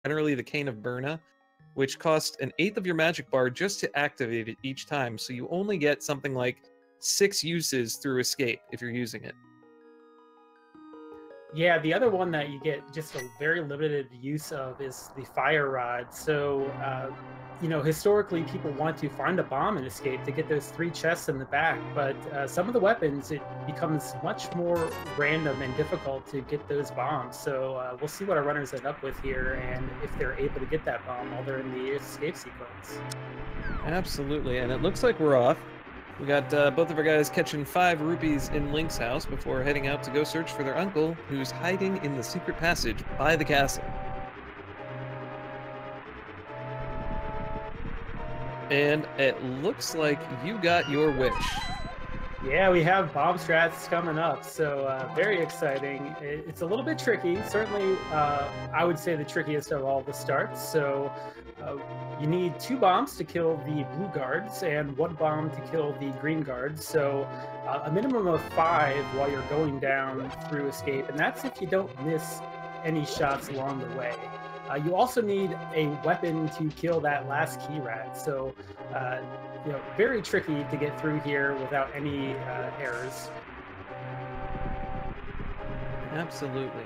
generally the Cane of Burna, which costs an eighth of your magic bar just to activate it each time. So you only get something like 6 uses through escape if you're using it. Yeah, the other one that you get just a very limited use of is the fire rod. So, you know, historically people want to find a bomb and escape to get those 3 chests in the back, but some of the weapons, it becomes much more random and difficult to get those bombs. So we'll see what our runners end up with here and if they're able to get that bomb while they're in the escape sequence. Absolutely, and it looks like we're off. We got both of our guys catching 5 rupees in Link's house before heading out to go search for their uncle, who's hiding in the secret passage by the castle. And it looks like you got your wish. Yeah, we have bomb strats coming up, so very exciting. It's a little bit tricky. Certainly, I would say the trickiest of all the starts. So you need 2 bombs to kill the blue guards and 1 bomb to kill the green guards. So a minimum of 5 while you're going down through escape, and that's if you don't miss any shots along the way. You also need a weapon to kill that last key rat. So, you know, very tricky to get through here without any errors. Absolutely.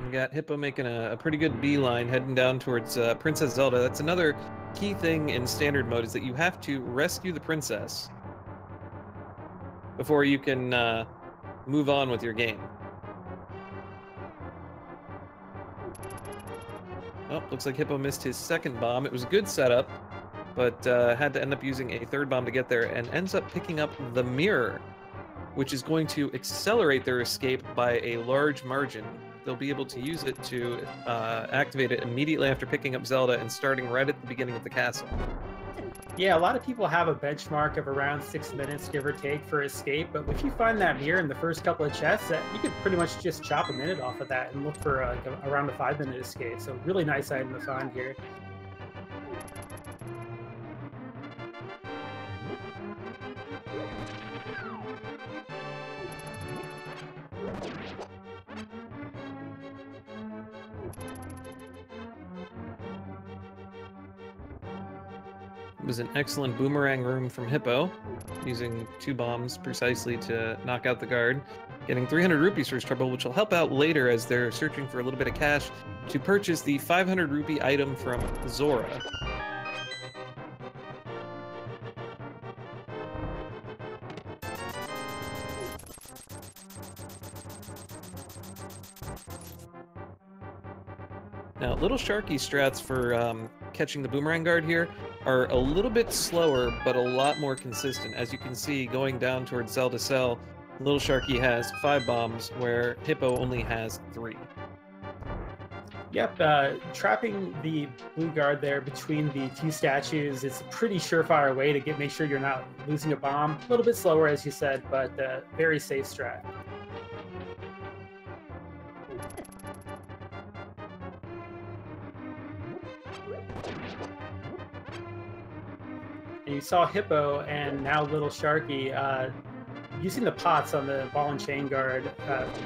We got Hippo making a pretty good beeline heading down towards Princess Zelda. That's another key thing in standard mode, is that you have to rescue the princess before you can move on with your game. Oh, looks like Hippo missed his second bomb. It was a good setup, but had to end up using a 3rd bomb to get there, and ends up picking up the mirror, which is going to accelerate their escape by a large margin. They'll be able to use it to activate it immediately after picking up Zelda and starting right at the beginning of the castle. Yeah, a lot of people have a benchmark of around 6 minutes, give or take, for escape. But if you find that mirror in the first couple of chests, you could pretty much just chop a minute off of that and look for around a 5-minute escape. So really nice item to find here. It was an excellent boomerang room from Hippo, using 2 bombs precisely to knock out the guard, getting 300 rupees for his trouble, which will help out later as they're searching for a little bit of cash to purchase the 500 rupee item from Zora. Now, LilSharkie strats for catching the boomerang guard here are a little bit slower, but a lot more consistent. As you can see, going down towards Zelda Cell, LilSharkie has 5 bombs, where Hippo only has 3. Yep, trapping the blue guard there between the 2 statues is a pretty surefire way to make sure you're not losing a bomb. A little bit slower, as you said, but very safe strat. And you saw Hippo and now LilSharkie using the pots on the ball and chain guard.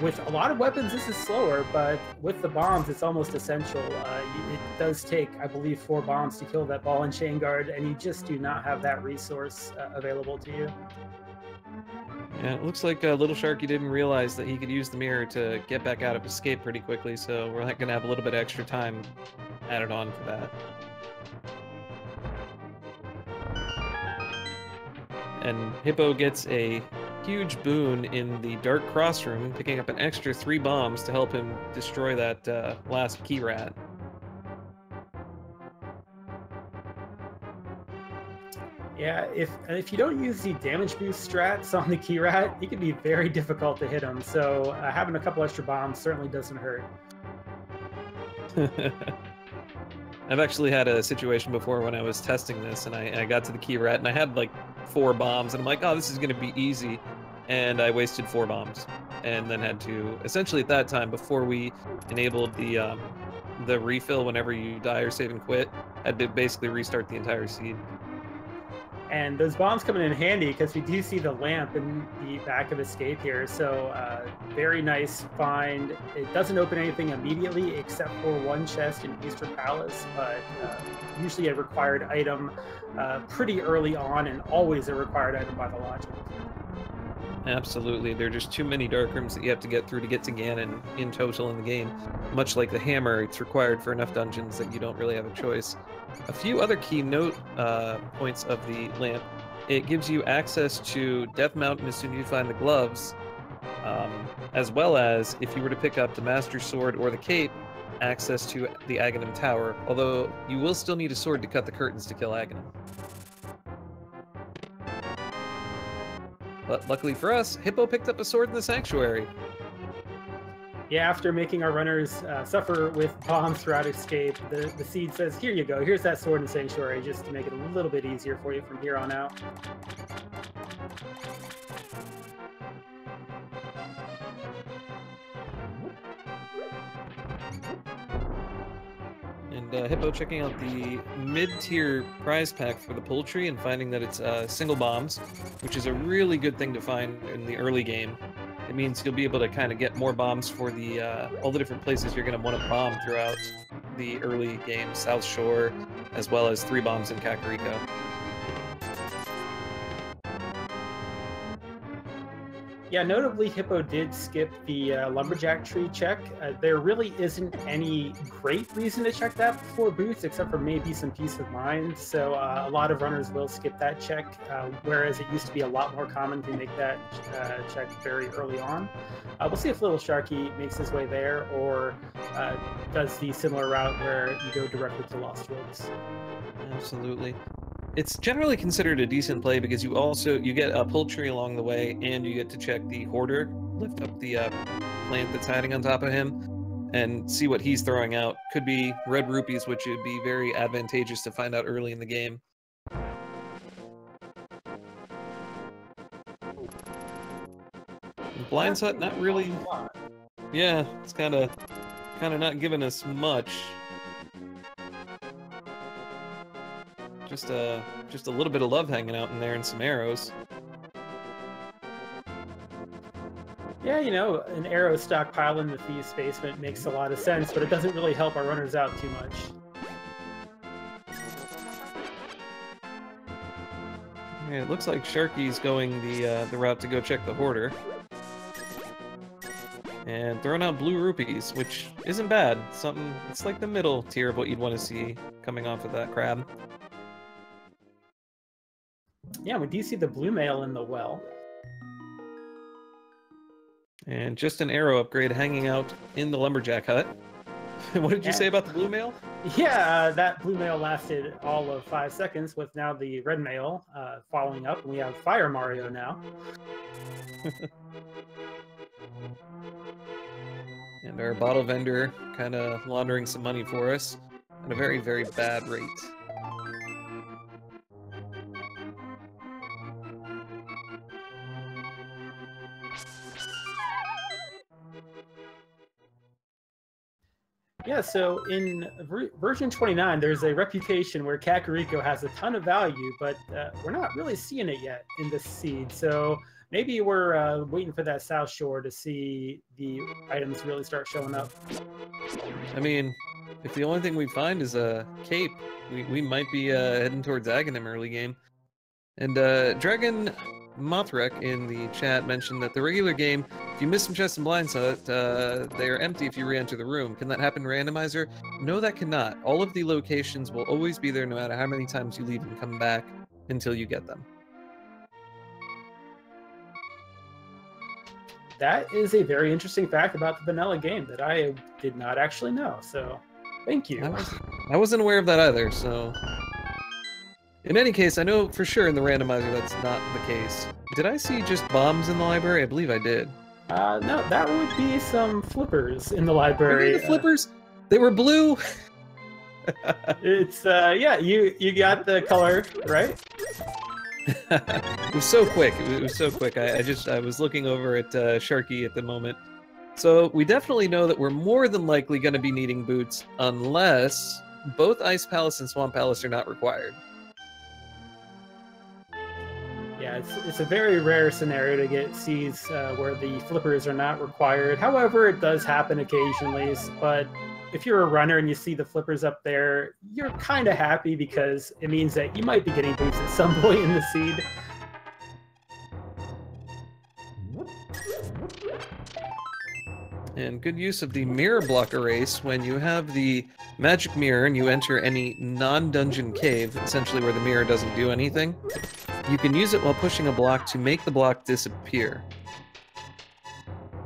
With a lot of weapons, this is slower, but with the bombs, it's almost essential. It does take, I believe, 4 bombs to kill that ball and chain guard, and you just do not have that resource available to you. Yeah, it looks like LilSharkie didn't realize that he could use the mirror to get back out of escape pretty quickly, so we're going to have a little bit of extra time added on for that. And Hippo gets a huge boon in the Dark Cross room, picking up an extra 3 bombs to help him destroy that last key rat. Yeah, if you don't use the damage boost strats on the key rat, it can be very difficult to hit him. So having a couple extra bombs certainly doesn't hurt. I've actually had a situation before when I was testing this, and I got to the key rat, and I had like 4 bombs, and I'm like, oh, this is going to be easy, and I wasted 4 bombs, and then had to, essentially at that time, before we enabled the refill whenever you die or save and quit, had to basically restart the entire seed. And those bombs coming in handy because we do see the lamp in the back of Escape here. So very nice find. It doesn't open anything immediately except for one chest in Eastern Palace, but usually a required item pretty early on and always a required item by the logic. Absolutely. There are just too many dark rooms that you have to get through to get to Ganon in total in the game. Much like the hammer, it's required for enough dungeons that you don't really have a choice. A few other key note points of the lamp. It gives you access to Death Mountain as soon as you find the gloves, as well as, if you were to pick up the Master Sword or the Cape, access to the Agahnim Tower, although you will still need a sword to cut the curtains to kill Agahnim. But luckily for us, Hippo picked up a sword in the Sanctuary. Yeah, after making our runners suffer with bombs throughout Escape, the seed says, here you go, here's that sword in the Sanctuary, just to make it a little bit easier for you from here on out. And Hippo checking out the mid-tier prize pack for the poultry and finding that it's single bombs, which is a really good thing to find in the early game. It means you'll be able to kind of get more bombs for the all the different places you're going to want to bomb throughout the early game, South Shore, as well as 3 bombs in Kakariko. Yeah, notably, Hippo did skip the lumberjack tree check. There really isn't any great reason to check that before boots, except for maybe some peace of mind. So a lot of runners will skip that check, whereas it used to be a lot more common to make that check very early on. We'll see if LilSharkie makes his way there or does the similar route where you go directly to Lost Woods. Absolutely. It's generally considered a decent play because you get a poultry along the way, and you get to check the hoarder, lift up the plant that's hiding on top of him, and see what he's throwing out. Could be red rupees, which would be very advantageous to find out early in the game. Blind's Hut, not really. Yeah, it's kind of not giving us much. Just a little bit of love hanging out in there and some arrows. Yeah, you know, an arrow stockpile in the Thief's Basement makes a lot of sense, but it doesn't really help our runners out too much. Yeah, it looks like Sharkie's going the route to go check the hoarder. And throwing out blue rupees, which isn't bad. It's like the middle tier of what you'd want to see coming off of that crab. Yeah, we do see the blue mail in the well. And just an arrow upgrade hanging out in the lumberjack hut. What did you say about the blue mail? Yeah, that blue mail lasted all of 5 seconds, with now the red mail following up. And we have Fire Mario now. And our bottle vendor kind of laundering some money for us at a very, very bad rate. Yeah, so in version 29, there's a reputation where Kakariko has a ton of value, but we're not really seeing it yet in this seed. So maybe we're waiting for that South Shore to see the items really start showing up. I mean, if the only thing we find is a cape, we might be heading towards Agahnim early game. And Dragon Mothrek in the chat mentioned that the regular game, if you miss some chests and blinds, they are empty if you re-enter the room. Can that happen in Randomizer? No, that cannot. All of the locations will always be there no matter how many times you leave and come back until you get them. That is a very interesting fact about the vanilla game that I did not actually know, so thank you. I wasn't aware of that either, so... In any case, I know for sure in the randomizer that's not the case. Did I see just bombs in the library? I believe I did. No, that would be some flippers in the library. The flippers? They were blue? It's, yeah, you got the color, right? It was so quick. It was so quick. I was looking over at Sharkie at the moment. So we definitely know that we're more than likely going to be needing boots unless both Ice Palace and Swamp Palace are not required. it's a very rare scenario to get seeds where the flippers are not required. However, it does happen occasionally, but if you're a runner and you see the flippers up there, you're kind of happy because it means that you might be getting boots at some point in the seed. And good use of the mirror block erase when you have the magic mirror and you enter any non-dungeon cave, essentially where the mirror doesn't do anything. You can use it while pushing a block to make the block disappear.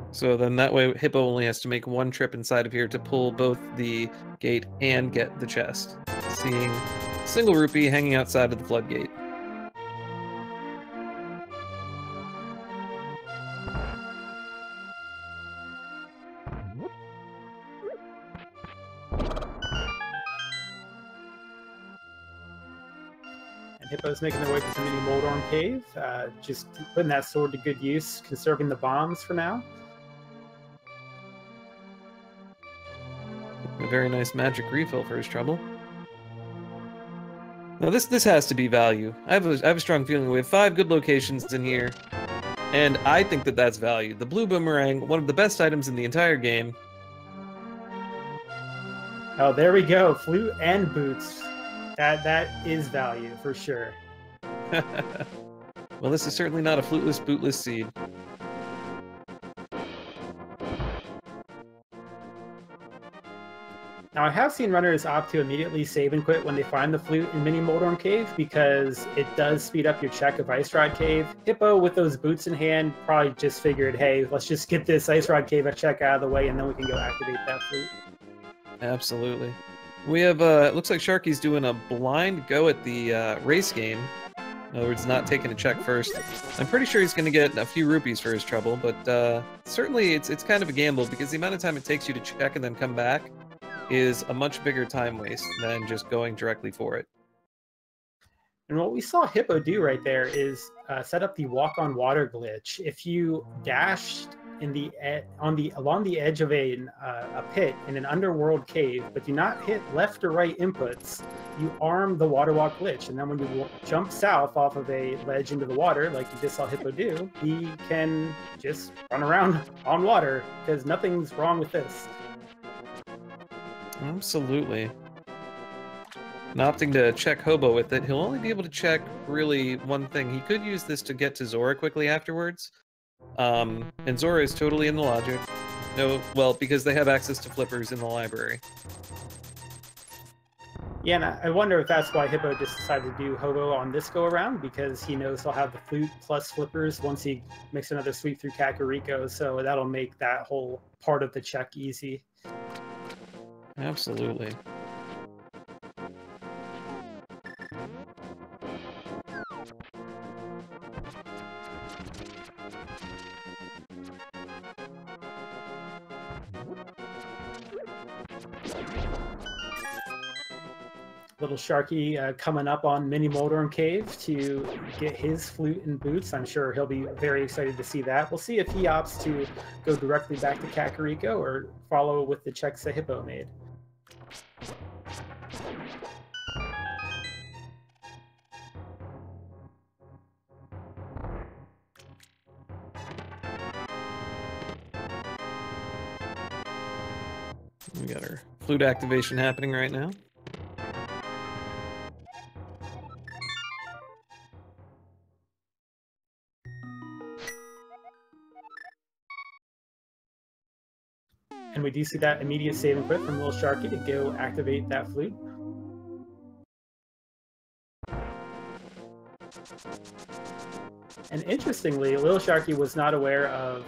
So then that way Hippo only has to make one trip inside of here to pull both the gate and get the chest. Seeing a single rupee hanging outside of the floodgate. Hippo's making their way to the mini Moldorm cave, just putting that sword to good use, conserving the bombs for now. A very nice magic refill for his trouble. Now this has to be value. I have a strong feeling we have 5 good locations in here, and I think that that's value. The blue boomerang, one of the best items in the entire game. Oh, there we go, flute and boots. That is value for sure. Well, this is certainly not a fluteless, bootless seed. Now, I have seen runners opt to immediately save and quit when they find the flute in Mini Moldorm Cave because it does speed up your check of Ice Rod Cave. Hippo, with those boots in hand, probably just figured, hey, let's just get this Ice Rod Cave check out of the way and then we can go activate that flute. Absolutely. We have, it looks like Sharkie's doing a blind go at the race game. In other words, not taking a check first. I'm pretty sure he's going to get a few rupees for his trouble, but certainly it's kind of a gamble because the amount of time it takes you to check and then come back is a much bigger time waste than just going directly for it. And what we saw Hippo do right there is set up the walk on water glitch. If you dashed along the edge of a pit in an underworld cave, but do not hit left or right inputs, you arm the water walk glitch, and then when you jump south off of a ledge into the water, like you just saw Hippo do, he can just run around on water because nothing's wrong with this. Absolutely. And opting to check Hobo with it, he'll only be able to check really one thing. He could use this to get to Zora quickly afterwards. And Zora is totally in the logic. No, well, because they have access to flippers in the library. Yeah, and I wonder if that's why Hippo just decided to do Hobo on this go-around, because he knows he'll have the flute plus flippers once he makes another sweep through Kakariko, so that'll make that whole part of the check easy. Absolutely. LilSharkie coming up on Mini Moldorm Cave to get his flute and boots. I'm sure he'll be very excited to see that. We'll see if he opts to go directly back to Kakariko or follow with the checks that Hippo made. We got our flute activation happening right now. And we do see that immediate save and quit from LilSharkie to go activate that flute. And interestingly, LilSharkie was not aware of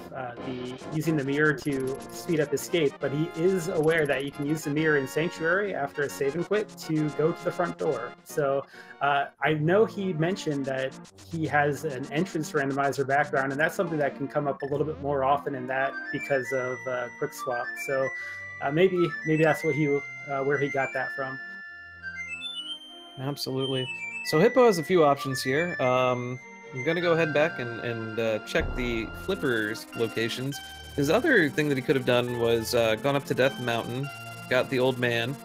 using the mirror to speed up escape, but he is aware that you can use the mirror in Sanctuary after a save and quit to go to the front door. So I know he mentioned that he has an entrance randomizer background, and that's something that can come up a little bit more often in that because of quick swap. So maybe that's what where he got that from. Absolutely. So Hippo has a few options here. I'm going to go ahead back and check the Flippers locations. His other thing that he could have done was gone up to Death Mountain, got the old man,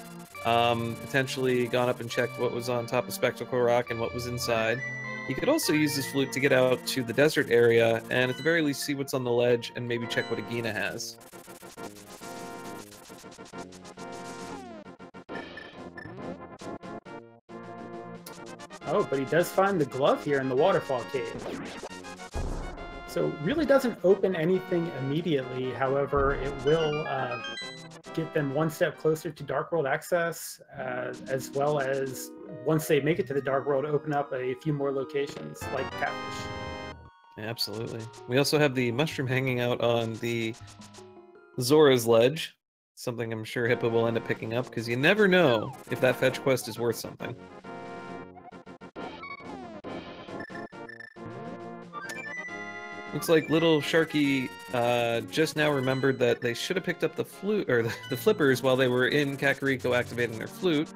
potentially gone up and checked what was on top of Spectacle Rock and what was inside. He could also use his flute to get out to the desert area, and at the very least see what's on the ledge, and maybe check what Agahnim has. Oh, but he does find the glove here in the waterfall cave. So really doesn't open anything immediately. However, it will get them one step closer to Dark World access, as well as once they make it to the Dark World, open up a few more locations like Catfish. Absolutely. We also have the mushroom hanging out on the Zora's ledge, something I'm sure Hippo will end up picking up, because you never know if that fetch quest is worth something. Looks like LilSharkie just now remembered that they should have picked up the flute or the flippers while they were in Kakariko activating their flute.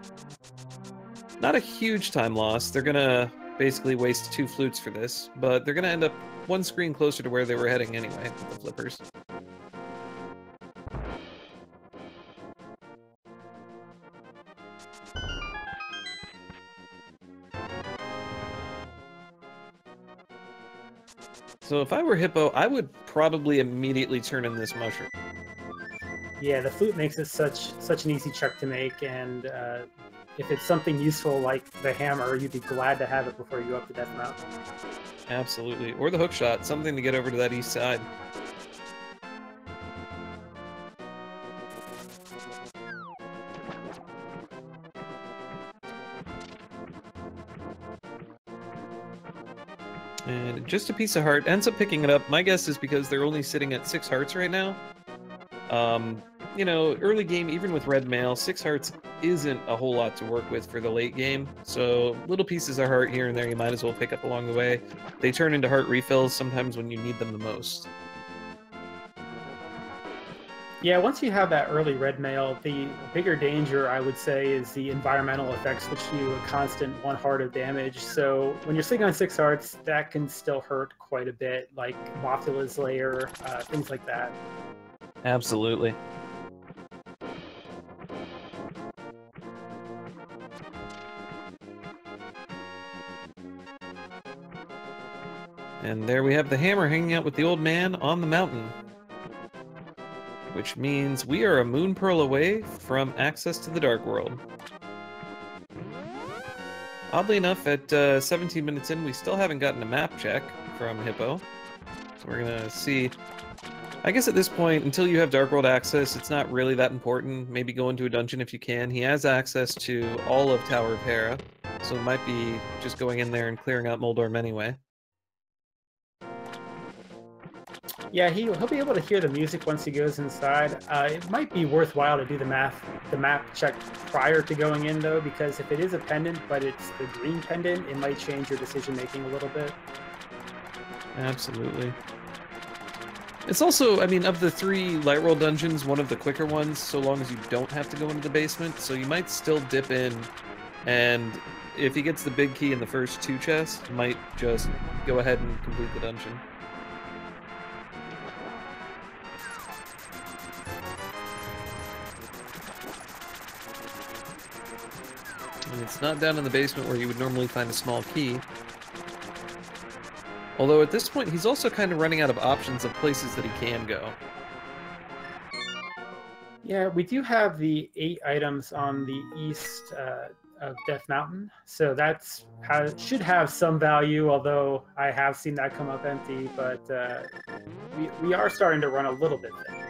Not a huge time loss. They're gonna basically waste 2 flutes for this, but they're gonna end up 1 screen closer to where they were heading anyway with the flippers. So if I were Hippo, I would probably immediately turn in this mushroom. Yeah, the flute makes it such an easy check to make, and if it's something useful like the hammer, you'd be glad to have it before you go up to Death Mountain. Absolutely. Or the hookshot, something to get over to that east side. And just a piece of heart ends up picking it up. My guess is because they're only sitting at 6 hearts right now. You know, early game, even with red mail, 6 hearts isn't a whole lot to work with for the late game. So little pieces of heart here and there you might as well pick up along the way. They turn into heart refills sometimes when you need them the most. Yeah, once you have that early red mail, the bigger danger, I would say, is the environmental effects, which do a constant 1 heart of damage. So when you're sitting on 6 hearts, that can still hurt quite a bit, like Mothula's Lair, things like that. Absolutely. And there we have the hammer hanging out with the old man on the mountain. Which means we are a moon pearl away from access to the Dark World. Oddly enough, at 17 minutes in, we still haven't gotten a map check from Hippo. So we're gonna see. I guess at this point, until you have Dark World access, it's not really that important. Maybe go into a dungeon if you can. He has access to all of Tower of Hera, so it might be just going in there and clearing out Moldorm anyway. Yeah, he'll be able to hear the music once he goes inside. It might be worthwhile to do the map check prior to going in, though, because if it is a pendant, but it's the green pendant, it might change your decision-making a little bit. Absolutely. It's also, I mean, of the 3 Light World dungeons, one of the quicker ones, so long as you don't have to go into the basement, so you might still dip in, and if he gets the big key in the first 2 chests, might just go ahead and complete the dungeon. And it's not down in the basement where you would normally find a small key. Although at this point, he's also kind of running out of options of places that he can go. Yeah, we do have the 8 items on the east of Death Mountain, so that's should have some value, although I have seen that come up empty, but we are starting to run a little bit thin.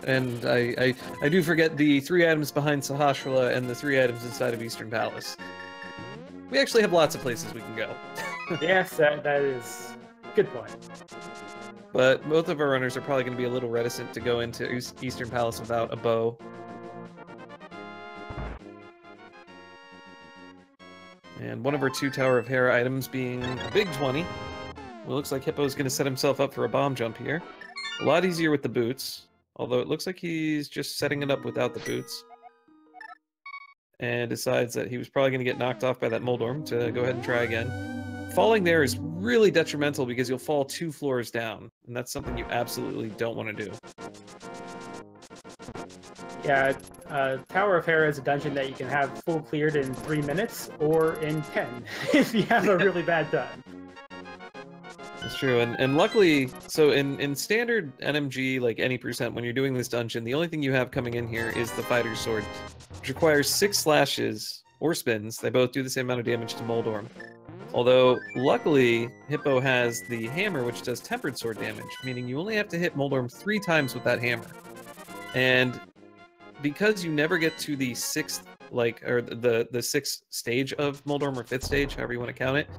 And I do forget the 3 items behind Sahasrahla and the 3 items inside of Eastern Palace. We actually have lots of places we can go. Yes, that is a good point. But both of our runners are probably going to be a little reticent to go into Eastern Palace without a bow. And one of our 2 Tower of Hera items being a big 20. Well, it looks like Hippo's going to set himself up for a bomb jump here. A lot easier with the boots. Although it looks like he's just setting it up without the boots. And decides that he was probably going to get knocked off by that Moldorm to go ahead and try again. Falling there is really detrimental because you'll fall 2 floors down. And that's something you absolutely don't want to do. Yeah, Tower of Hera is a dungeon that you can have full cleared in 3 minutes or in 10 if you have a really bad time. That's true, and luckily, so in standard NMG, like any percent, when you're doing this dungeon, the only thing you have coming in here is the fighter's sword, which requires 6 slashes or spins. They both do the same amount of damage to Moldorm. Although, luckily, Hippo has the hammer, which does tempered sword damage, meaning you only have to hit Moldorm 3 times with that hammer. And because you never get to the 6th, or the 6th stage of Moldorm, or 5th stage, however you want to count it,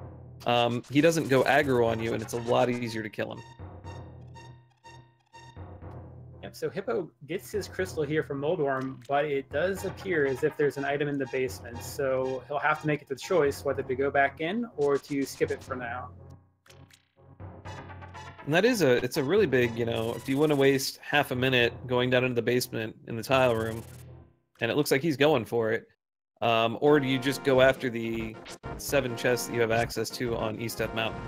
he doesn't go aggro on you, and it's a lot easier to kill him. Yep, so Hippo gets his crystal here from Moldorm, but it does appear as if there's an item in the basement, so he'll have to make the choice whether to go back in or to skip it for now. And that is it's a really big, if you want to waste half a minute going down into the basement in the tile room, and it looks like he's going for it, or do you just go after the 7 chests that you have access to on East Death Mountain?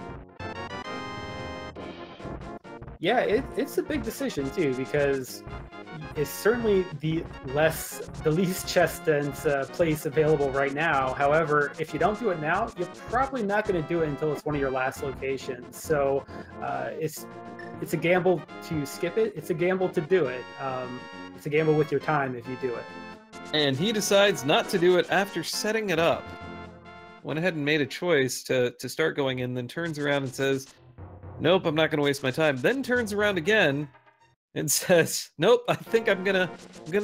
Yeah, it's a big decision too, because it's certainly the least chest dense place available right now. However, if you don't do it now, you're probably not going to do it until it's one of your last locations. So it's a gamble to skip it. It's a gamble to do it. It's a gamble with your time if you do it. And he decides not to do it after setting it up. Went ahead and made a choice to start going in, then turns around and says, nope, I'm not going to waste my time. Then turns around again and says, nope, I think I'm gonna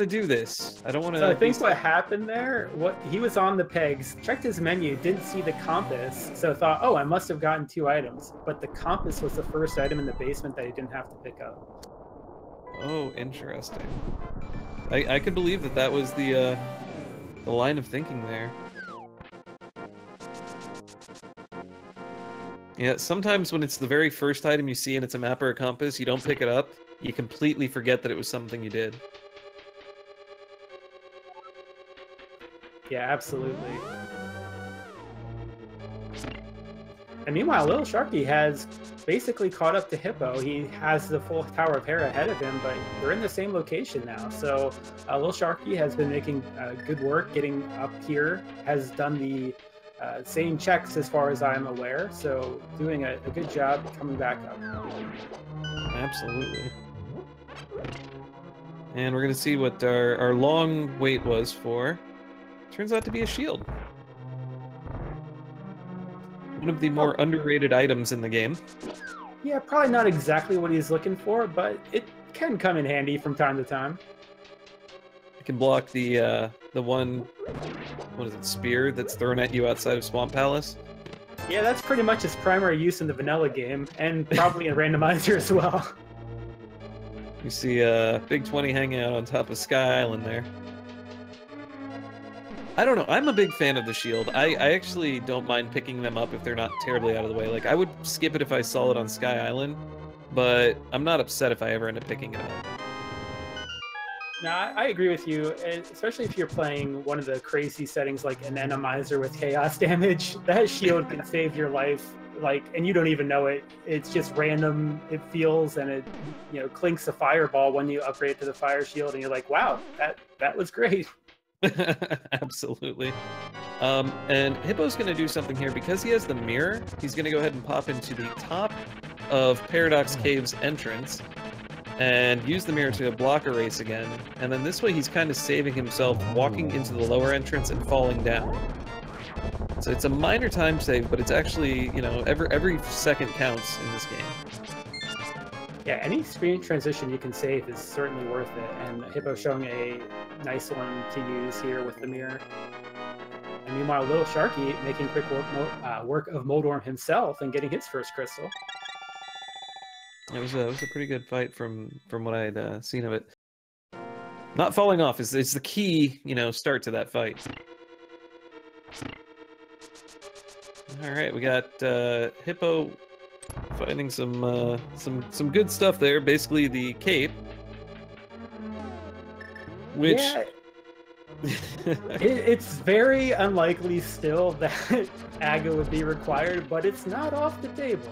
do this. I don't want to. So I think what happened there, he was on the pegs, checked his menu, didn't see the compass, so thought, oh, I must have gotten 2 items. But the compass was the first item in the basement that he didn't have to pick up. Oh, interesting. I could believe that was the line of thinking there. Yeah, sometimes when it's the very first item you see and it's a map or a compass, you don't pick it up, you completely forget that it was something you did. Yeah, absolutely. And meanwhile, LilSharkie has basically caught up to Hippo. He has the full Tower of Hera ahead of him, but they're in the same location now. So LilSharkie has been making good work getting up here, has done the same checks as far as I'm aware, so doing a good job coming back up. Absolutely. And we're going to see what our long wait was for. Turns out to be a shield. One of the more underrated items in the game. Yeah, probably not exactly what he's looking for, but it can come in handy from time to time. It can block the one, what is it, spear that's thrown at you outside of Swamp Palace. Yeah, that's pretty much its primary use in the vanilla game, and probably in Randomizer as well. You see Big 20 hanging out on top of Sky Island there. I don't know, I'm a big fan of the shield. I actually don't mind picking them up if they're not terribly out of the way. Like, I would skip it if I saw it on Sky Island, but I'm not upset if I ever end up picking it up. No, I agree with you, especially if you're playing one of the crazy settings like an Randomizer with chaos damage. That shield can save your life, and you don't even know it. It's just random. It feels and it, clinks a fireball when you upgrade to the fire shield, and you're like, wow, that was great. Absolutely. And Hippo's going to do something here because he has the mirror. He's going to go ahead and pop into the top of Paradox Cave's entrance and use the mirror to block a race again, and then this way he's kind of saving himself walking into the lower entrance and falling down. So it's a minor time save, but it's actually, every second counts in this game. Yeah, any screen transition you can save is certainly worth it, and Hippo showing a nice one to use here with the mirror. And meanwhile, LilSharkie making quick work of Moldorm himself and getting his first crystal. It was a pretty good fight from what I had seen of it. Not falling off is the key, start to that fight. All right, we got Hippo finding some good stuff there. Basically, the cape, which yeah, it's very unlikely still that Aga would be required, but it's not off the table.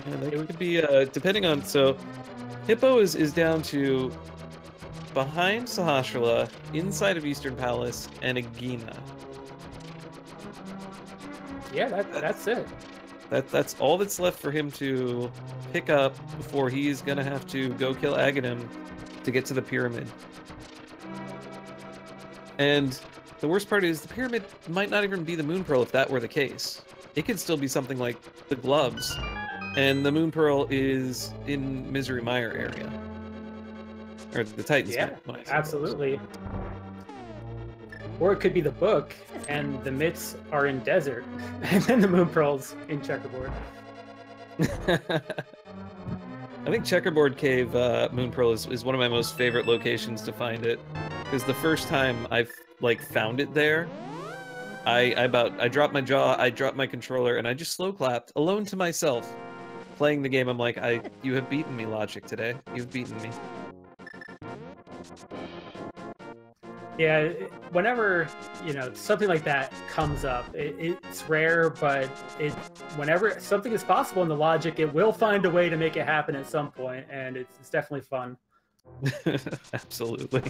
Yeah, that could be depending on. So Hippo is down to behind Sahasrahla, inside of Eastern Palace, and Agahnim. Yeah, that's it. That's all that's left for him to pick up before he's gonna have to go kill Agahnim to get to the pyramid. And the worst part is the pyramid might not even be the Moon Pearl if that were the case. It could still be something like the gloves, and the Moon Pearl is in Misery Mire area. Or the Titan's Yeah, absolutely. Or it could be the book, and the myths are in desert, and then the Moon Pearl's in Checkerboard. I think Checkerboard Cave Moon Pearl is one of my most favorite locations to find it, because the first time I've found it there, I dropped my jaw, I dropped my controller, and I just slow clapped alone to myself, playing the game. I'm like, you have beaten me, Logic, today. You've beaten me. Yeah, whenever, you know, something like that comes up, it's rare, but whenever something is possible in the Logic, it will find a way to make it happen at some point, and it's definitely fun. Absolutely.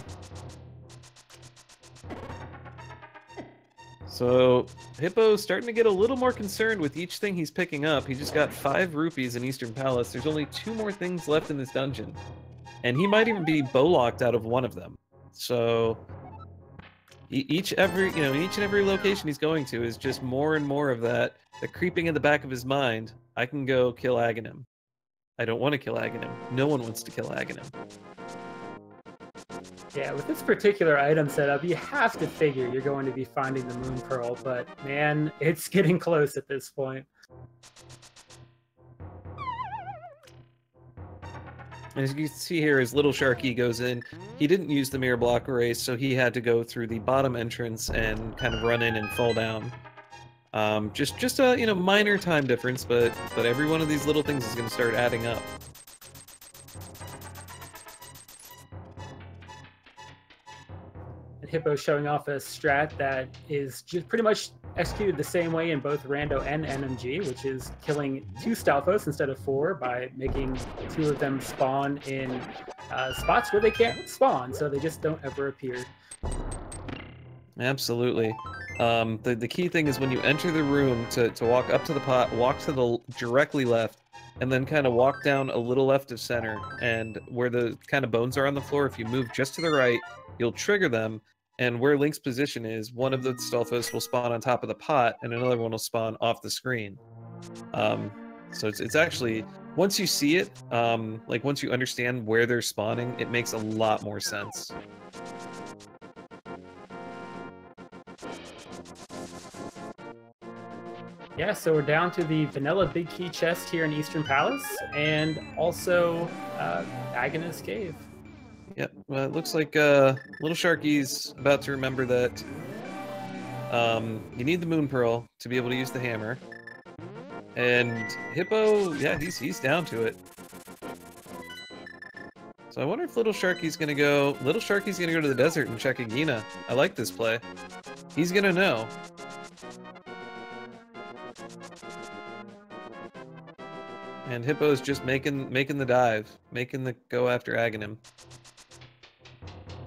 So, Hippo's starting to get a little more concerned with each thing he's picking up. He just got 5 rupees in Eastern Palace. There's only 2 more things left in this dungeon. And he might even be bow-locked out of one of them. So, each and every location he's going to is just more and more of that creeping in the back of his mind. I can go kill Agahnim. I don't want to kill Agahnim. No one wants to kill Agahnim. Yeah, with this particular item setup, you have to figure you're going to be finding the Moon Pearl, but man, it's getting close at this point. As you can see here, as LilSharkie goes in, he didn't use the mirror block erase, so he had to go through the bottom entrance and kind of run in and fall down. Just a minor time difference, but every one of these little things is going to start adding up. Hippo showing off a strat that is just pretty much executed the same way in both Rando and NMG, which is killing 2 Stalfos instead of 4 by making 2 of them spawn in spots where they can't spawn, so they just don't ever appear. Absolutely. The key thing is when you enter the room to walk up to the pot, walk to the directly left, and then kind of walk down a little left of center, and where the kind of bones are on the floor, if you move just to the right, you'll trigger them. And where Link's position is, one of the Stalfos will spawn on top of the pot, and another one will spawn off the screen. So it's actually, once you see it, once you understand where they're spawning, it makes a lot more sense. Yeah, so we're down to the vanilla big key chest here in Eastern Palace, and also Agahnim Cave. Yep, well, it looks like LilSharkie's about to remember that you need the Moon Pearl to be able to use the hammer. And Hippo, yeah, he's down to it. So I wonder if LilSharkie's gonna go to the desert and check Agahnim. I like this play. He's gonna know. And Hippo's just making the dive, making the go after Agahnim.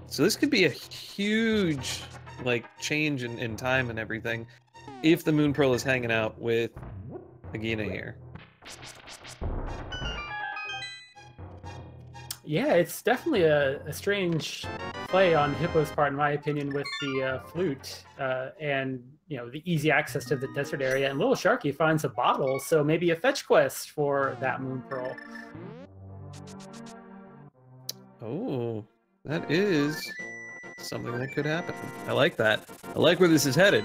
So this could be a huge, change in time and everything, if the Moon Pearl is hanging out with Agahnim here. Yeah, it's definitely a strange play on Hippo's part, in my opinion, with the flute and the easy access to the desert area. And LilSharkie finds a bottle, so maybe a fetch quest for that Moon Pearl. Oh. That is something that could happen. I like that. I like where this is headed.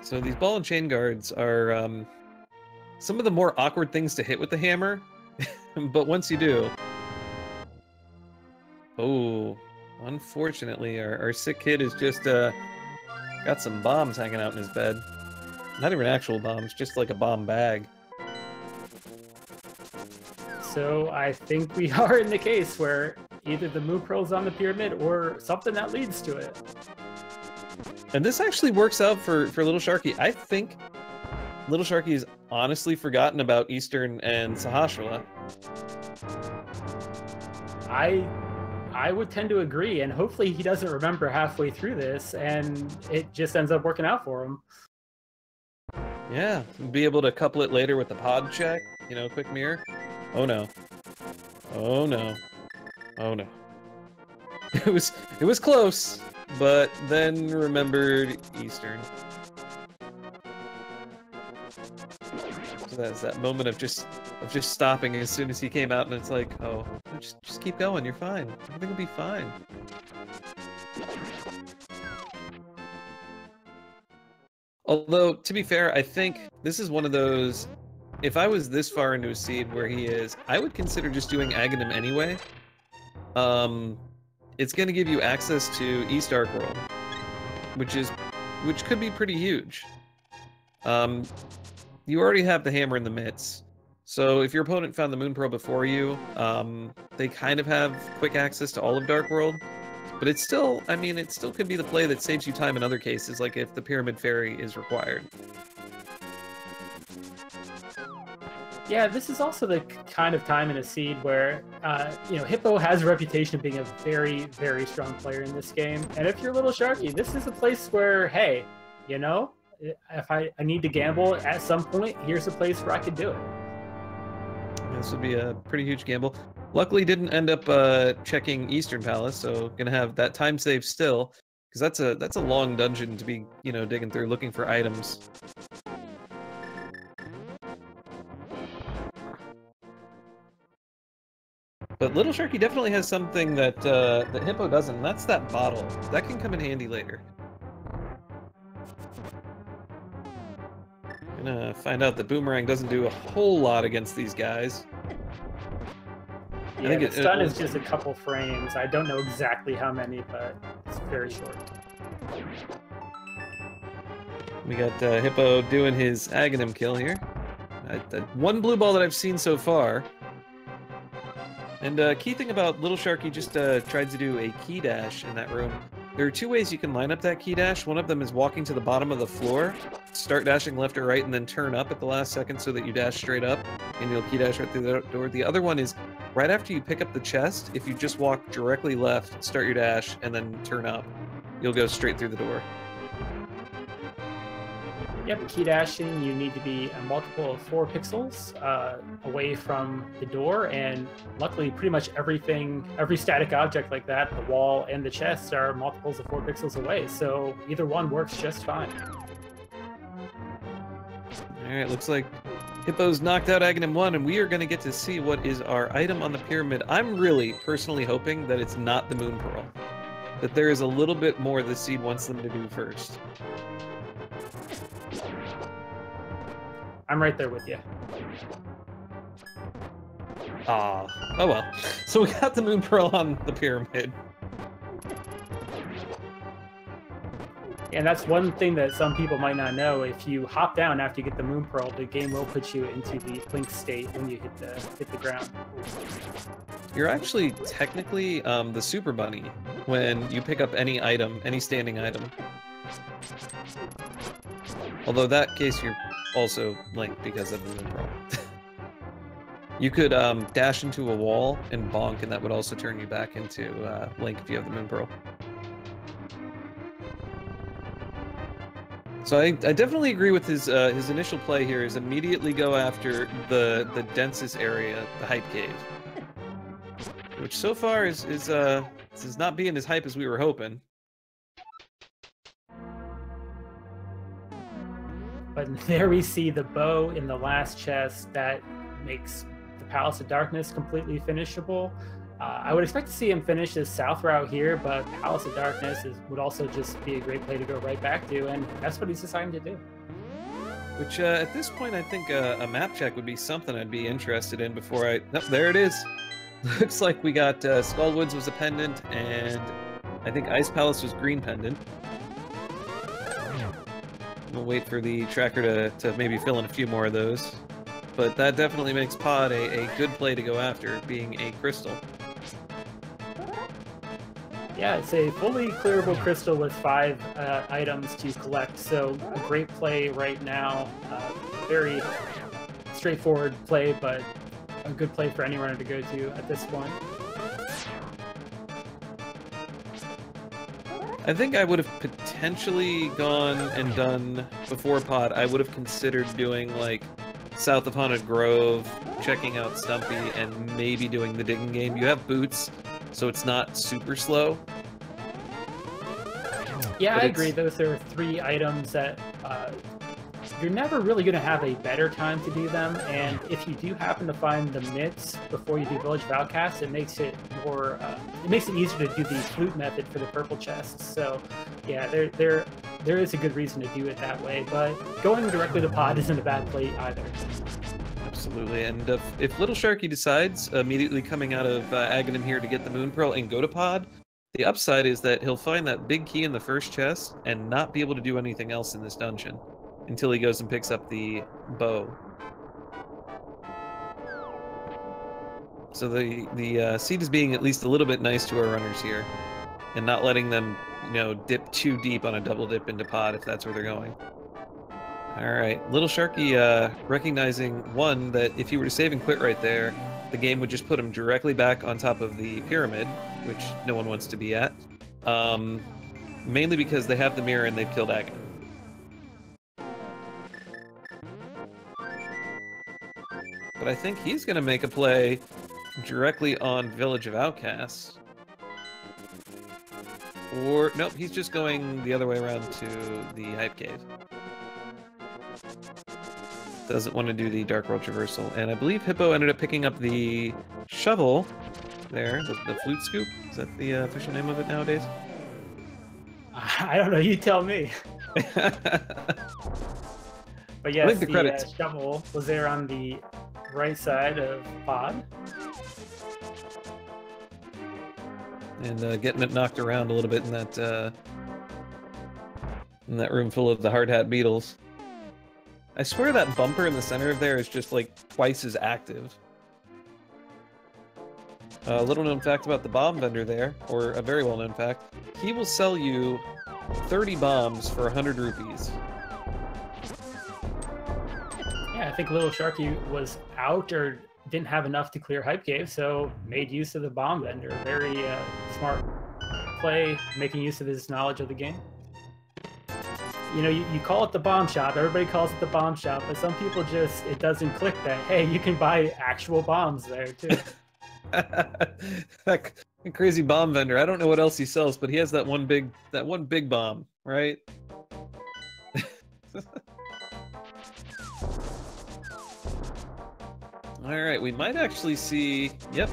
So these ball and chain guards are some of the more awkward things to hit with the hammer, but once you do... Oh, unfortunately, our sick kid has just got some bombs hanging out in his bed. Not even actual bombs, just like a bomb bag. So I think we are in the case where either the Moon Pearl's on the pyramid or something that leads to it. And this actually works out for LilSharkie. I think LilSharkie's honestly forgotten about Eastern and Sahasrahla. I would tend to agree, and hopefully he doesn't remember halfway through this, and it just ends up working out for him. Yeah, be able to couple it later with the pod check, you know, quick mirror. Oh no. Oh no. Oh no. It was close, but then remembered Eastern. So that's that moment of just stopping as soon as he came out, and it's like, oh, just keep going, you're fine. Everything will be fine. Although, to be fair, I think this is one of those, if I was this far into a seed where he is, I would consider just doing Agahnim anyway. It's going to give you access to East Dark World, which could be pretty huge. You already have the hammer in the mitts, so if your opponent found the Moon Pearl before you, they kind of have quick access to all of Dark World. But it's still, I mean, it still could be the play that saves you time in other cases, like if the Pyramid Fairy is required. Yeah, this is also the kind of time in a seed where, you know, Hippo has a reputation of being a very, very strong player in this game. And if you're LilSharkie, this is a place where, hey, you know, if I need to gamble at some point, here's a place where I could do it. This would be a pretty huge gamble. Luckily, didn't end up checking Eastern Palace, so gonna have that time save still, because that's a long dungeon to be, you know, digging through looking for items. But LilSharkie definitely has something that that Hippo doesn't, and that's that bottle. That can come in handy later. Gonna find out that Boomerang doesn't do a whole lot against these guys. Yeah, the stun is just a couple frames. I don't know exactly how many, but it's very short. We got Hippo doing his Agahnim kill here. One blue ball that I've seen so far. And key thing about LilSharkie just tried to do a key dash in that room. There are two ways you can line up that key dash. One of them is walking to the bottom of the floor, start dashing left or right, and then turn up at the last second so that you dash straight up, and you'll key dash right through the door. The other one is right after you pick up the chest, if you just walk directly left, start your dash, and then turn up, you'll go straight through the door. Yep, key dashing, you need to be a multiple of 4 pixels away from the door, and luckily pretty much everything, every static object like that, the wall and the chest, are multiples of 4 pixels away, so either one works just fine. Alright, looks like Hippo's knocked out Agahnim 1, and we are going to get to see what is our item on the pyramid. I'm really personally hoping that it's not the Moon Pearl, that there is a little bit more the seed wants them to do first. I'm right there with you. Ah, oh well. So we got the Moon Pearl on the pyramid. And that's one thing that some people might not know. If you hop down after you get the Moon Pearl, the game will put you into the blink state when you hit the ground. You're actually technically the Super Bunny when you pick up any item, any standing item. Although that case you're also Link because of the Moon Pearl. You could dash into a wall and bonk, and that would also turn you back into Link if you have the Moon Pearl. So I definitely agree with his initial play here is immediately go after the densest area, the Hype Cave. Which so far is not being as hype as we were hoping. But there we see the bow in the last chest that makes the Palace of Darkness completely finishable. I would expect to see him finish his south route here, but Palace of Darkness would also just be a great play to go right back to, and that's what he's deciding to do. Which, at this point, I think a map check would be something I'd be interested in before I... Nope, there it is! Looks like we got Skullwoods was a pendant, and I think Ice Palace was green pendant. We'll wait for the tracker to maybe fill in a few more of those. But that definitely makes Pod a good play to go after, being a crystal. Yeah, it's a fully clearable crystal with 5 items to collect, so a great play right now. Very straightforward play, but a good play for any runner to go to at this point. I think I would have potentially gone and done before pod. I would have considered doing like south of Haunted Grove, checking out Stumpy, and maybe doing the digging game. You have boots, so it's not super slow. Yeah, I agree. Those are 3 items that you're never really going to have a better time to do them, and if you do happen to find the mitts before you do Village of Outcasts, it makes it more, it makes it easier to do the flute method for the purple chests. So, yeah, there is a good reason to do it that way, but going directly to pod isn't a bad play either. Absolutely, and if LilSharkie decides immediately coming out of Agahnim here to get the Moon Pearl and go to pod, the upside is that he'll find that big key in the first chest and not be able to do anything else in this dungeon until he goes and picks up the bow. So the seed is being at least a little bit nice to our runners here, and not letting them, you know, dip too deep on a double dip into pod if that's where they're going. All right, LilSharkie recognizing, one, that if he were to save and quit right there, the game would just put him directly back on top of the pyramid, which no one wants to be at, mainly because they have the mirror and they've killed Agahnim. But I think he's going to make a play directly on Village of Outcasts. Or, nope, he's just going the other way around to the Hype Cave. Doesn't want to do the Dark World Traversal. And I believe Hippo ended up picking up the shovel there, the flute scoop. Is that the official name of it nowadays? I don't know, you tell me. But yes, the shovel was there on the right side of pod. And getting it knocked around a little bit in that room full of the hard hat beetles. I swear that bumper in the center of there is just like twice as active. A little known fact about the bomb vendor there, or a very well known fact, he will sell you 30 bombs for 100 rupees. Yeah, I think LilSharkie was out or didn't have enough to clear Hype Cave, so made use of the bomb vendor. Very smart play, making use of his knowledge of the game. You know, you call it the bomb shop, everybody calls it the bomb shop, but some people just, it doesn't click that, hey, you can buy actual bombs there too. That crazy bomb vendor, I don't know what else he sells, but he has that one big bomb, right? Alright, we might actually see, yep,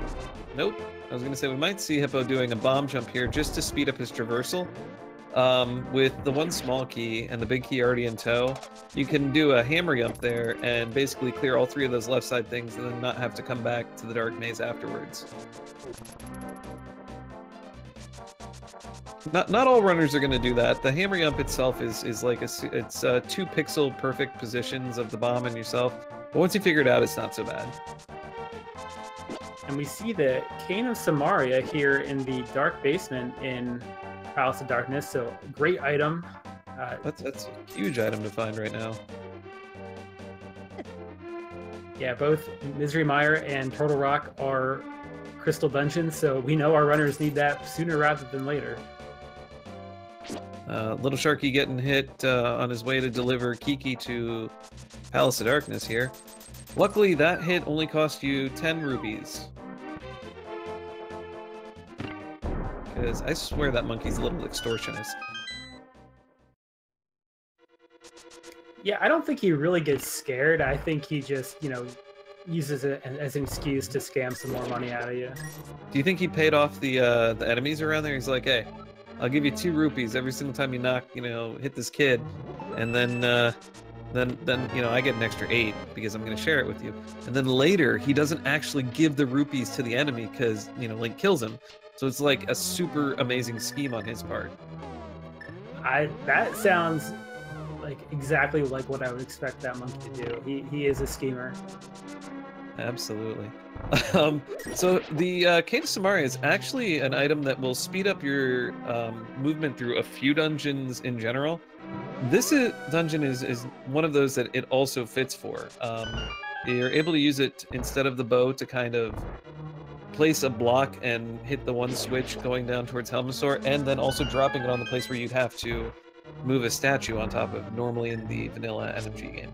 nope, I was gonna say we might see Hippo doing a bomb jump here just to speed up his traversal. With the one small key and the big key already in tow, you can do a hammer jump there and basically clear all 3 of those left side things and then not have to come back to the dark maze afterwards. Not all runners are going to do that. The hammer jump itself is like it's 2 pixel perfect positions of the bomb and yourself, but once you figure it out, it's not so bad. And we see the Cane of Samaria here in the dark basement in Palace of Darkness, so great item. That's a huge item to find right now. Yeah, both Misery Mire and Turtle Rock are crystal dungeons, so we know our runners need that sooner rather than later. LilSharkie getting hit on his way to deliver Kiki to Palace of Darkness here. Luckily, that hit only cost you 10 rupees. Because I swear that monkey's a little extortionist. Yeah, I don't think he really gets scared. I think he just, you know, uses it as an excuse to scam some more money out of you. Do you think he paid off the enemies around there? He's like, hey, I'll give you 2 rupees every single time you hit this kid, and then you know, I get an extra 8 because I'm going to share it with you. And then later, he doesn't actually give the rupees to the enemy because, you know, Link kills him. So it's like a super amazing scheme on his part. That sounds like exactly like what I would expect that monkey to do. He is a schemer. Absolutely. So the Cane of Samaria is actually an item that will speed up your movement through a few dungeons in general. Dungeon is one of those that it also fits for. You're able to use it instead of the bow to kind of place a block and hit the one switch going down towards Helmasaur, and then also dropping it on the place where you'd have to move a statue on top of normally in the vanilla NMG game.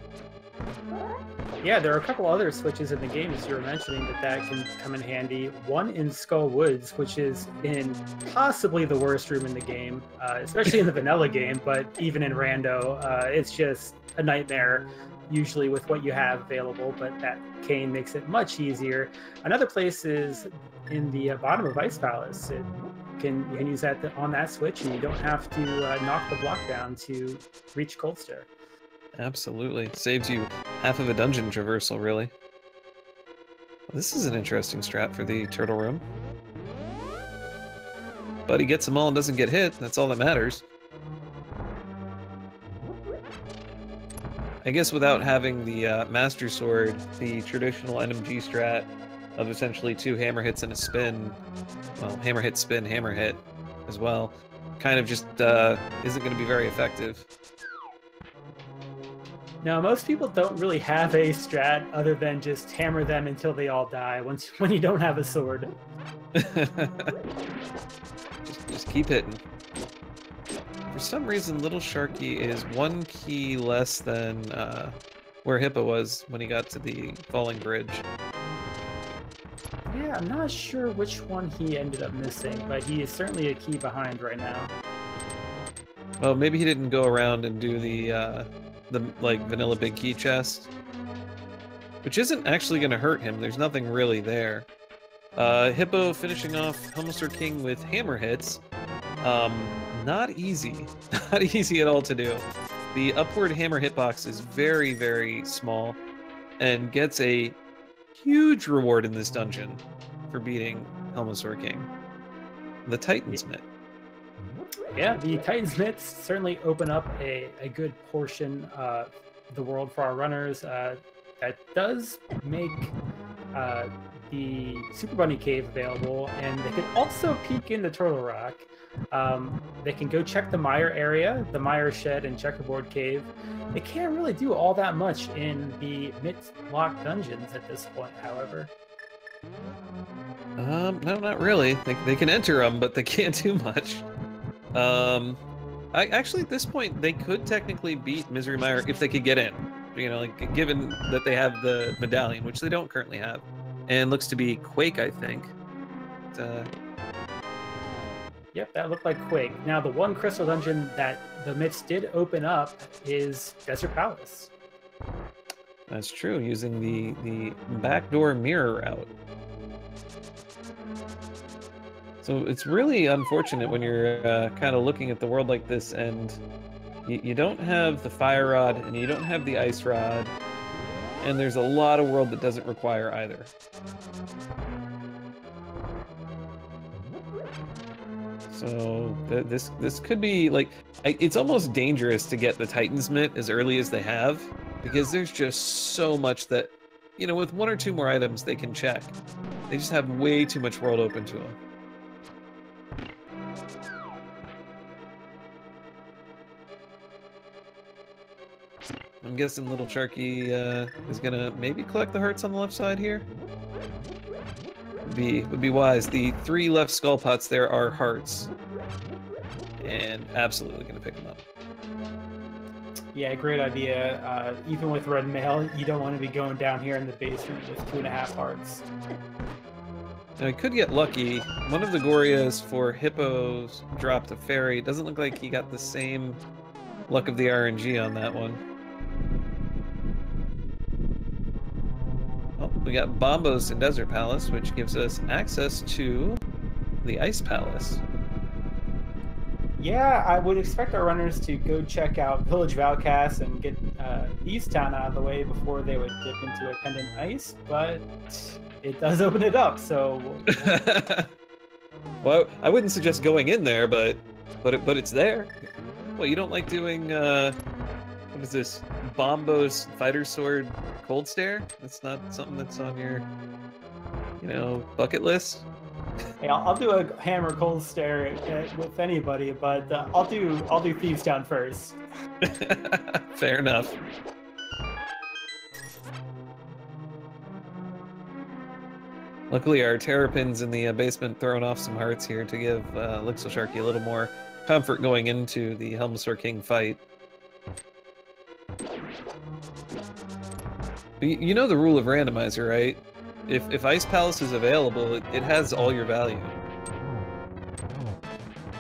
Yeah, there are a couple other switches in the game, as you were mentioning, that can come in handy. One in Skull Woods, which is in possibly the worst room in the game, especially in the vanilla game, but even in Rando, it's just a nightmare, usually with what you have available, but that cane makes it much easier. Another place is in the bottom of Ice Palace. You can use that on that switch, and you don't have to knock the block down to reach Cold Stare. Absolutely. Saves you half of a dungeon traversal, really. This is an interesting strat for the turtle room. But he gets them all and doesn't get hit. That's all that matters. I guess without having the Master Sword, the traditional NMG strat of essentially 2 hammer hits and a spin, well, hammer hit, spin, hammer hit as well, kind of just isn't going to be very effective. Now, most people don't really have a strat other than just hammer them until they all die when you don't have a sword. just keep hitting. For some reason, LilSharkie is 1 key less than where Hippo was when he got to the falling bridge. Yeah, I'm not sure which one he ended up missing, but he is certainly a key behind right now. Well, maybe he didn't go around and do the like vanilla big key chest, which isn't actually going to hurt him. There's nothing really there. Hippo finishing off Helmasaur King with hammer hits. Not easy. Not easy at all to do. The upward hammer hitbox is very, very small and gets a huge reward in this dungeon for beating Helmasaur King. The Titan's Mitt. Yeah, the Titan's Mitts certainly open up a good portion of the world for our runners. That does make the Super Bunny Cave available, and they can also peek into Turtle Rock. They can go check the Mire area, the Mire Shed and Checkerboard Cave. They can't really do all that much in the Mitt-locked dungeons at this point, however. No, not really. They can enter them, but they can't do much. Actually, at this point, they could technically beat Misery Mire if they could get in. You know, like, given that they have the medallion, which they don't currently have, and looks to be Quake, I think. Yep, that looked like Quake. Now, the one crystal dungeon that the Mitts did open up is Desert Palace. That's true, using the backdoor mirror route. So it's really unfortunate when you're kind of looking at the world like this and you don't have the fire rod and you don't have the ice rod, and there's a lot of world that doesn't require either. So this could be like, it's almost dangerous to get the Titan's Mitt as early as they have, because there's just so much that, you know, with 1 or 2 more items they can check. They just have way too much world open to them. I'm guessing LilSharkie is gonna maybe collect the hearts on the left side here. Would be wise. The 3 left skull pots there are hearts, and absolutely gonna pick them up. Yeah, great idea. Even with red mail, you don't want to be going down here in the basement with 2.5 hearts. Now, I could get lucky. One of the Gorias for Hippos dropped a fairy. It doesn't look like he got the same luck of the RNG on that one. Oh, we got Bombos in Desert Palace, which gives us access to the Ice Palace. Yeah, I would expect our runners to go check out Village of Outcasts and get East Town out of the way before they would dip into a Pendant Ice, but it does open it up, so... Well, I wouldn't suggest going in there, but it's there. Well, you don't like doing, what What is this? Bombos fighter sword cold stare? That's not something that's on your, you know, bucket list. Hey, I'll do a hammer cold stare with anybody, but I'll do Thieves Town first. Fair enough. Luckily, our Terrapins in the basement throwing off some hearts here to give LilSharkie a little more comfort going into the Helmsaur King fight. But you know the rule of Randomizer, right? If Ice Palace is available, it has all your value.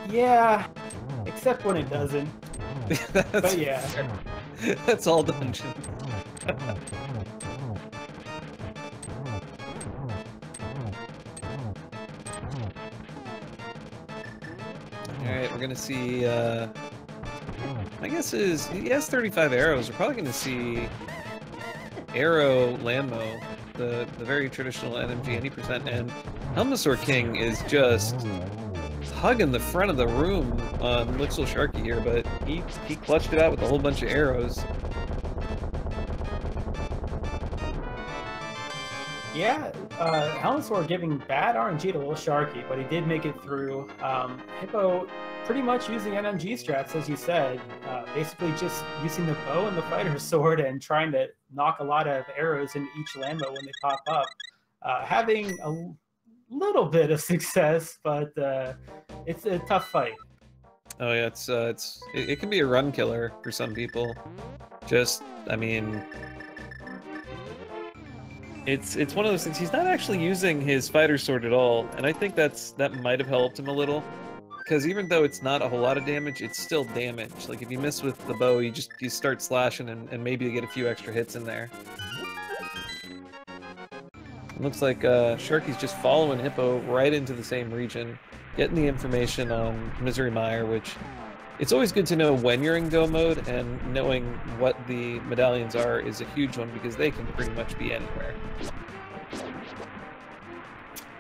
Yeah, except when it doesn't. But yeah. That's all dungeons. Alright, we're gonna see, my guess is, he has 35 arrows. We're probably gonna see Arrow Landmo, the very traditional NMG 80%, and Helmsaur King is just hugging the front of the room on LilSharkie here, but he clutched it out with a whole bunch of arrows. Yeah, Helmsaur giving bad RNG to LilSharkie, but he did make it through. Hippo pretty much using NMG strats, as you said, basically just using the bow and the fighter sword and trying to knock a lot of arrows into each Lambo when they pop up. Having a little bit of success, but it's a tough fight. Oh yeah, it can be a run killer for some people. Just, I mean, it's one of those things. He's not actually using his fighter sword at all, and I think that might have helped him a little. Because even though it's not a whole lot of damage, it's still damage. Like if you miss with the bow, you start slashing and maybe you get a few extra hits in there. It looks like Sharkie's just following Hippo right into the same region, getting the information on Misery Mire, which it's always good to know when you're in go mode, and knowing what the medallions are is a huge one because they can pretty much be anywhere.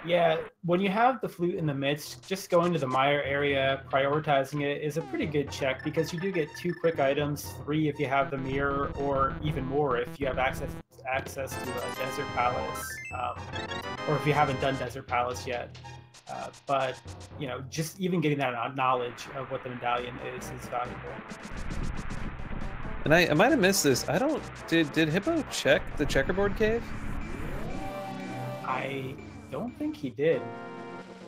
Yeah, when you have the flute in the midst, just going to the mire area, prioritizing it is a pretty good check because you do get 2 quick items, 3 if you have the mirror, or even more if you have access to a Desert Palace, or if you haven't done Desert Palace yet. But, you know, just even getting that knowledge of what the medallion is valuable. And I might have missed this. Did Hippo check the checkerboard cave? I don't think he did.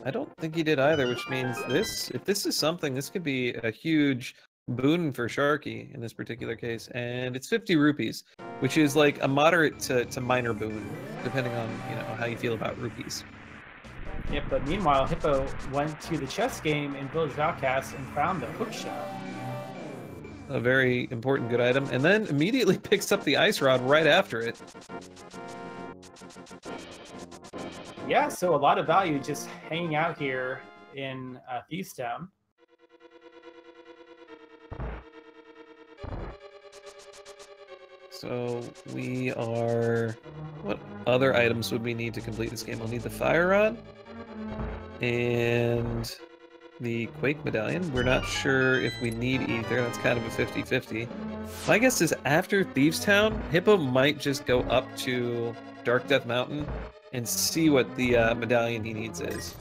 I don't think he did either, which means if this is something, this could be a huge boon for Sharkie in this particular case. And it's 50 rupees, which is like a moderate to minor boon, depending on, you know, how you feel about rupees. Yep, but meanwhile, Hippo went to the chess game in Village of Outcasts and found the hookshot. A very important good item, and then immediately picks up the ice rod right after it. Yeah, so a lot of value just hanging out here in Thieves Town. So we are... What other items would we need to complete this game? We'll need the fire rod and the Quake medallion. We're not sure if we need either. That's kind of a 50-50. My guess is after Thieves Town, Hippo might just go up to Dark Death Mountain and see what the medallion he needs is.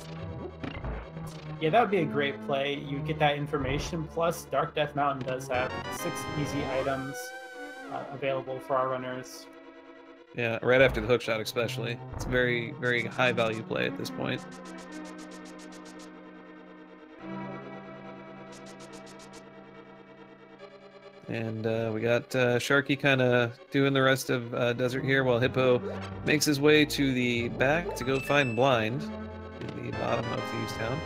Yeah, that would be a great play. You get that information, plus Dark Death Mountain does have 6 easy items available for our runners. Yeah, right after the hookshot especially. It's a very, very high value play at this point. And we got Sharkie kind of doing the rest of Desert here, while Hippo makes his way to the back to go find Blind in the bottom of Thieves Town.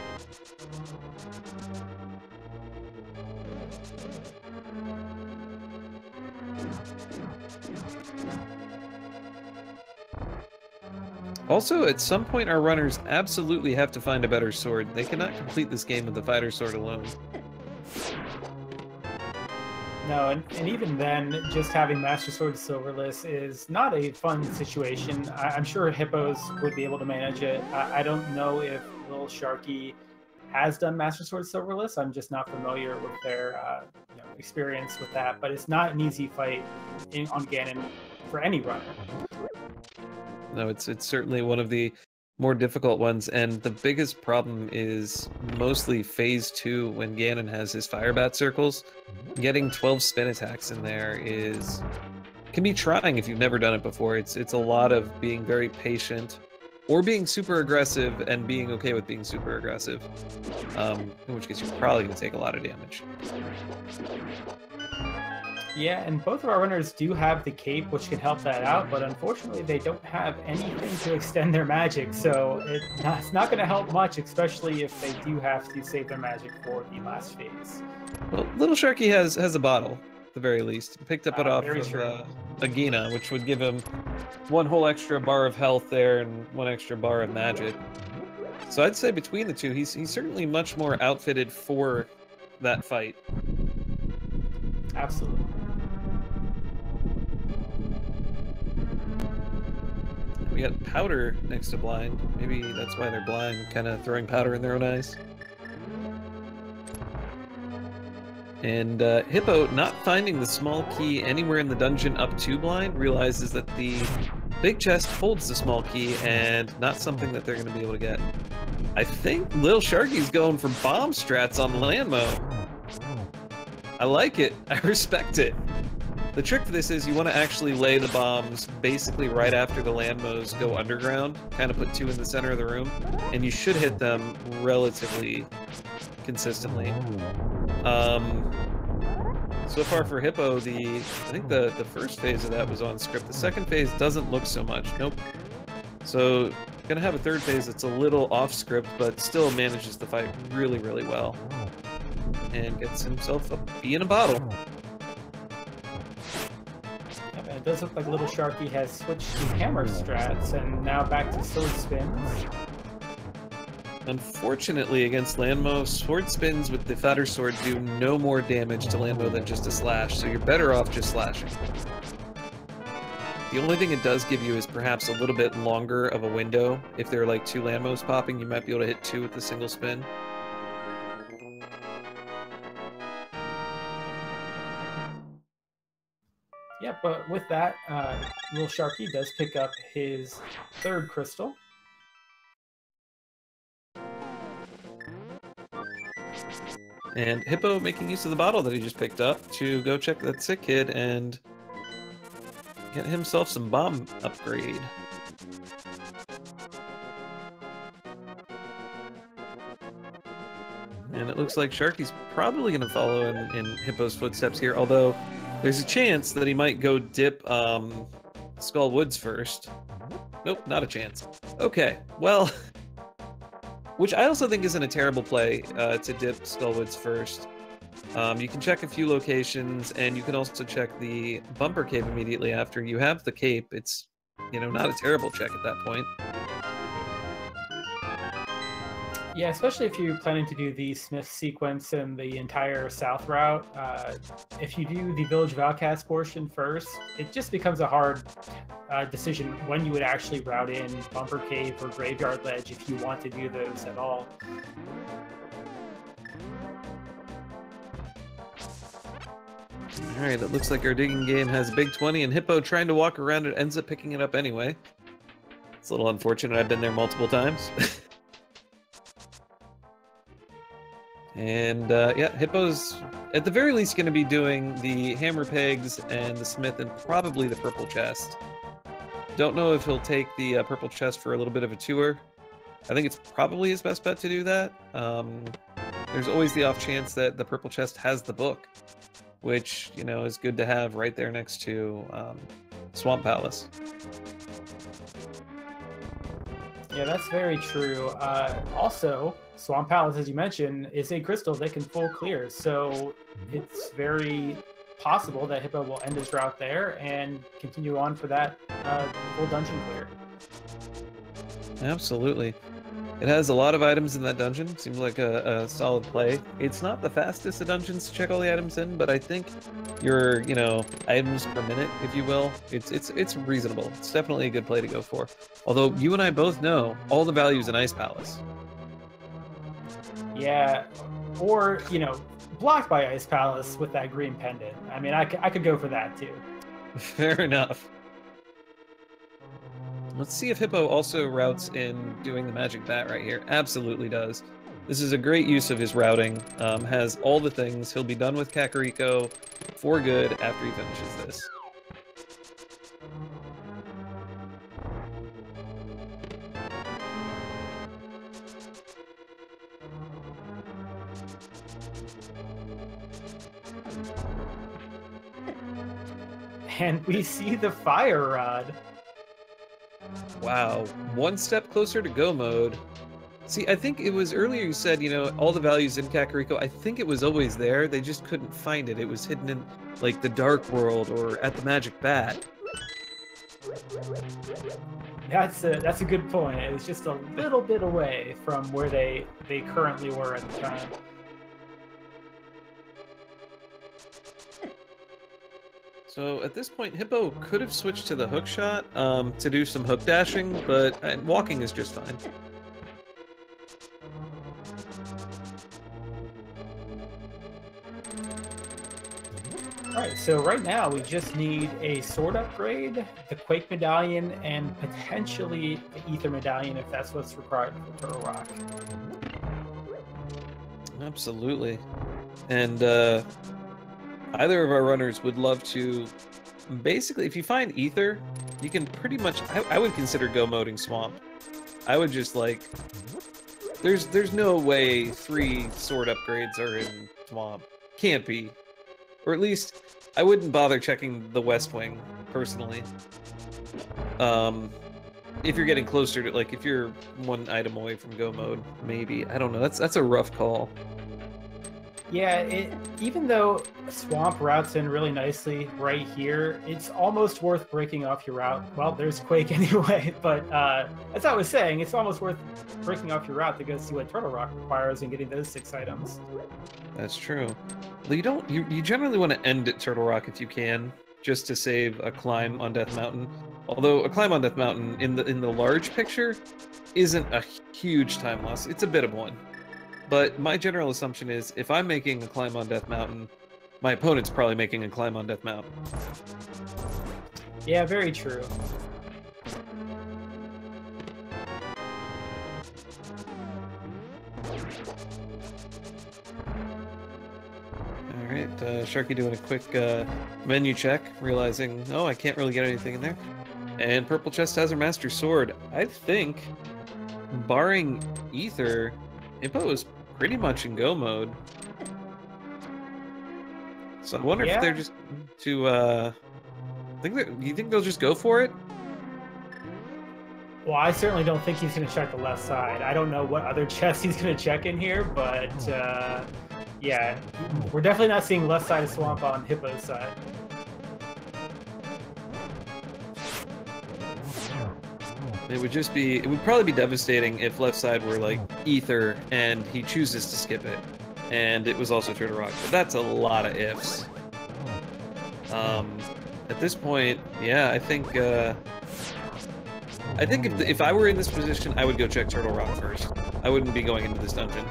Also, at some point, our runners absolutely have to find a better sword. They cannot complete this game with the fighter sword alone. No, and even then, just having Master Sword Silverless is not a fun situation. I'm sure Hippos would be able to manage it. I don't know if LilSharkie has done Master Sword Silverless. I'm just not familiar with their experience with that. But it's not an easy fight on Ganon for any runner. No, it's certainly one of the more difficult ones, and the biggest problem is mostly phase 2 when Ganon has his fire bat circles. Getting 12 spin attacks in there can be trying if you've never done it before. It's a lot of being very patient, or being super aggressive and being okay with being super aggressive, in which case you're probably going to take a lot of damage. Yeah, and both of our runners do have the cape, which can help that out, but unfortunately they don't have anything to extend their magic, so it's not going to help much, especially if they do have to save their magic for the last phase. Well, LilSharkie has a bottle, at the very least. He picked up it off of Agahnim, which would give him one whole extra bar of health there and one extra bar of magic. So I'd say between the two, he's certainly much more outfitted for that fight. Absolutely. We got powder next to blind. Maybe that's why they're blind, kind of throwing powder in their own eyes. And Hippo, not finding the small key anywhere in the dungeon up to blind, realizes that the big chest holds the small key and not something that they're going to be able to get. I think LilSharkie's going for bomb strats on Landmo. I like it. I respect it. The trick for this is you want to actually lay the bombs basically right after the landmos go underground, kind of put 2 in the center of the room, and you should hit them relatively consistently. So far for Hippo, I think the first phase of that was on script. The second phase doesn't look so much. Nope. So gonna have a third phase that's a little off script, but still manages the fight really, really well. And gets himself a bee in a bottle. It does look like LilSharkie has switched to hammer strats and now back to sword spins. Unfortunately, against Landmo, sword spins with the fatter sword do no more damage to Landmo than just a slash, so you're better off just slashing. The only thing it does give you is perhaps a little bit longer of a window. If there are like 2 Landmos popping, you might be able to hit 2 with a single spin. Yeah, but with that, LilSharkie does pick up his 3rd crystal. And Hippo making use of the bottle that he just picked up to go check that sick kid and get himself some bomb upgrade. And it looks like Sharkie's probably going to follow in Hippo's footsteps here, although there's a chance that he might go dip Skull Woods first. Nope, not a chance. Okay, well, which I also think isn't a terrible play to dip Skull Woods first. You can check a few locations, and you can also check the bumper cave immediately after. You have the cape. It's, not a terrible check at that point. Yeah, especially if you're planning to do the Smith sequence and the entire south route. If you do the Village of Outcasts portion first, it just becomes a hard decision when you would actually route in Bumper Cave or Graveyard Ledge if you want to do those at all. Alright, it looks like our digging game has a big 20, and Hippo trying to walk around it ends up picking it up anyway. It's a little unfortunate. I've been there multiple times. And yeah, Hippo's at the very least going to be doing the hammer pegs and the smith and probably the purple chest. Don't know if he'll take the purple chest for a little bit of a tour. I think it's probably his best bet to do that. There's always the off chance that the purple chest has the book, which, is good to have right there next to Swamp Palace. Yeah, that's very true. Also, Swamp Palace, as you mentioned, is a crystal that can full clear, so it's very possible that Hippo will end his route there and continue on for that full dungeon clear. Absolutely. It has a lot of items in that dungeon. Seems like a solid play. It's not the fastest of dungeons to check all the items in, but I think your, items per minute, if you will, it's reasonable. It's definitely a good play to go for. Although you and I both know all the values in Ice Palace. Yeah, or, you know, blocked by Ice Palace with that green pendant. I mean, I could go for that too. Fair enough. Let's see if Hippo also routes in doing the magic bat right here. Absolutely does. This is a great use of his routing. Has all the things. He'll be done with Kakariko for good after he finishes this. And we see the fire rod. Wow, one step closer to go mode. See, I think it was earlier you said, you know, all the values in Kakariko, I think it was always there. They just couldn't find it. It was hidden in, like, the Dark World or at the Magic Bat. That's a good point. It was just a little bit away from where they currently were at the time. So at this point, Hippo could have switched to the hook shot to do some hook dashing, but walking is just fine. Alright, so right now we just need a sword upgrade, the Quake Medallion, and potentially the Ether Medallion if that's what's required for Turtle Rock. Absolutely. And either of our runners would love to... Basically, if you find Ether, you can pretty much... I would consider go moding Swamp. I would just, like... There's no way 3 sword upgrades are in Swamp. Can't be. Or at least, I wouldn't bother checking the West Wing, personally. If you're getting closer to, like, if you're 1 item away from go mode, maybe. I don't know, that's a rough call. Yeah, as though Swamp routes in really nicely right here, it's almost worth breaking off your route. Well, there's Quake anyway, but as I was saying, it's almost worth breaking off your route to go see what Turtle Rock requires and getting those 6 items. That's true. You generally want to end at Turtle Rock if you can, just to save a climb on Death Mountain. Although a climb on Death Mountain in the large picture isn't a huge time loss. It's a bit of one. But my general assumption is, if I'm making a climb on Death Mountain, my opponent's probably making a climb on Death Mountain. Yeah, very true. Alright, Sharky doing a quick menu check, realizing, oh, I can't really get anything in there. And Purple Chest has her Master Sword. I think, barring Ether, Hippo is pretty much in go mode. So I wonder if they're just to you think they'll just go for it? Well, I certainly don't think he's going to check the left side. I don't know what other chests he's going to check in here, but yeah, we're definitely not seeing left side of Swamp on Hippo's side. It would probably be devastating if left side were like Ether and he chooses to skip it. And it was also Turtle Rock. But that's a lot of ifs. At this point, yeah, I think if I were in this position, I would go check Turtle Rock first. I wouldn't be going into this dungeon.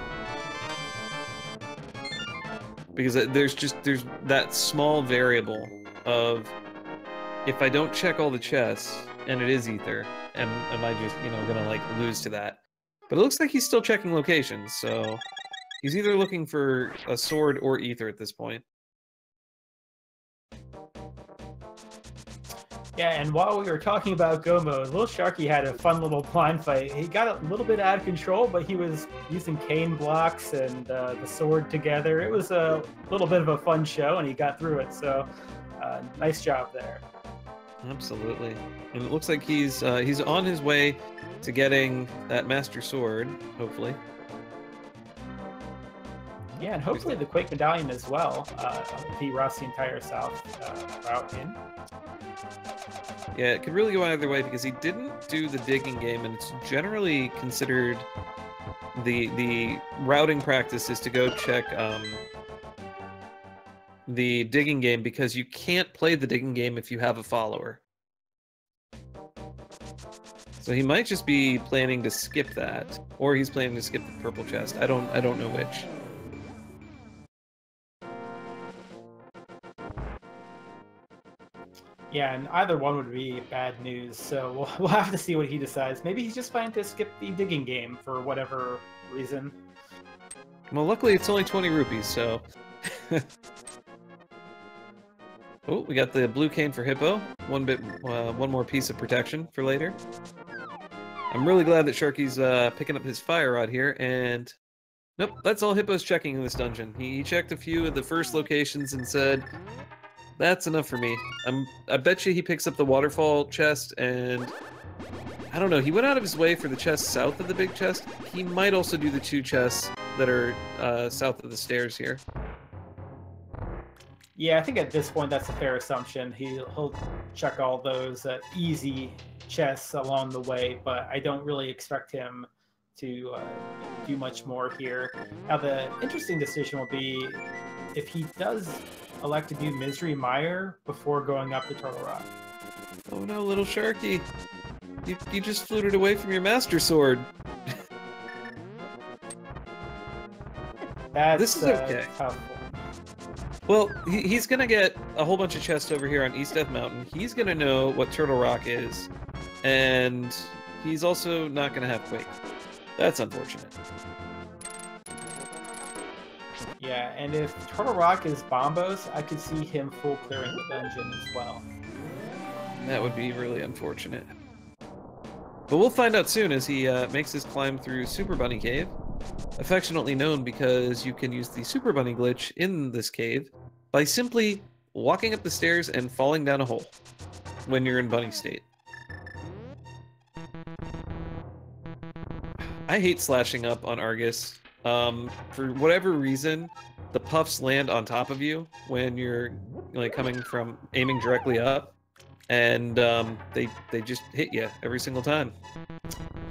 Because there's that small variable of, if I don't check all the chests, and it is Ether, am I just, gonna, like, lose to that? But it looks like he's still checking locations, so he's either looking for a sword or Ether at this point. Yeah, and while we were talking about go mode, LilSharkie had a fun little blind fight. He got a little bit out of control, but he was using cane blocks and the sword together. It was a little bit of a fun show, and he got through it, so nice job there. Absolutely. And it looks like he's on his way to getting that Master Sword, hopefully. Yeah, and hopefully the Quake Medallion as well, if he routes the entire south route in. Yeah, it could really go either way because he didn't do the digging game, and it's generally considered the routing practice is to go check the digging game, because you can't play the digging game if you have a follower. So he might just be planning to skip that, or he's planning to skip the purple chest. I don't know which. Yeah, and either one would be bad news. So we'll have to see what he decides. Maybe he's just planning to skip the digging game for whatever reason. Well, luckily it's only 20 rupees, so... Oh, we got the blue cane for Hippo. One more piece of protection for later. I'm really glad that Sharkie's picking up his fire rod here, and... Nope, that's all Hippo's checking in this dungeon. He checked a few of the first locations and said, that's enough for me. I bet you he picks up the waterfall chest, and... I don't know, he went out of his way for the chest south of the big chest. He might also do the 2 chests that are south of the stairs here. Yeah, I think at this point that's a fair assumption. He'll check all those easy chests along the way, but I don't really expect him to do much more here. Now, the interesting decision will be if he does elect to do Misery Mire before going up the Turtle Rock. Oh no, little Sharkie. You just fluted away from your Master Sword. This is okay. Tough. Well, he's gonna get a whole bunch of chests over here on East Death Mountain. He's gonna know what Turtle Rock is, and he's also not gonna have Quake. That's unfortunate. Yeah, and if Turtle Rock is Bombos, I could see him full clearing the dungeon as well. That would be really unfortunate. But we'll find out soon as he makes his climb through Super Bunny Cave, affectionately known because you can use the Super Bunny glitch in this cave by simply walking up the stairs and falling down a hole when you're in bunny state. I hate slashing up on Argus. For whatever reason, the puffs land on top of you when you're like coming from aiming directly up. And they just hit you every single time.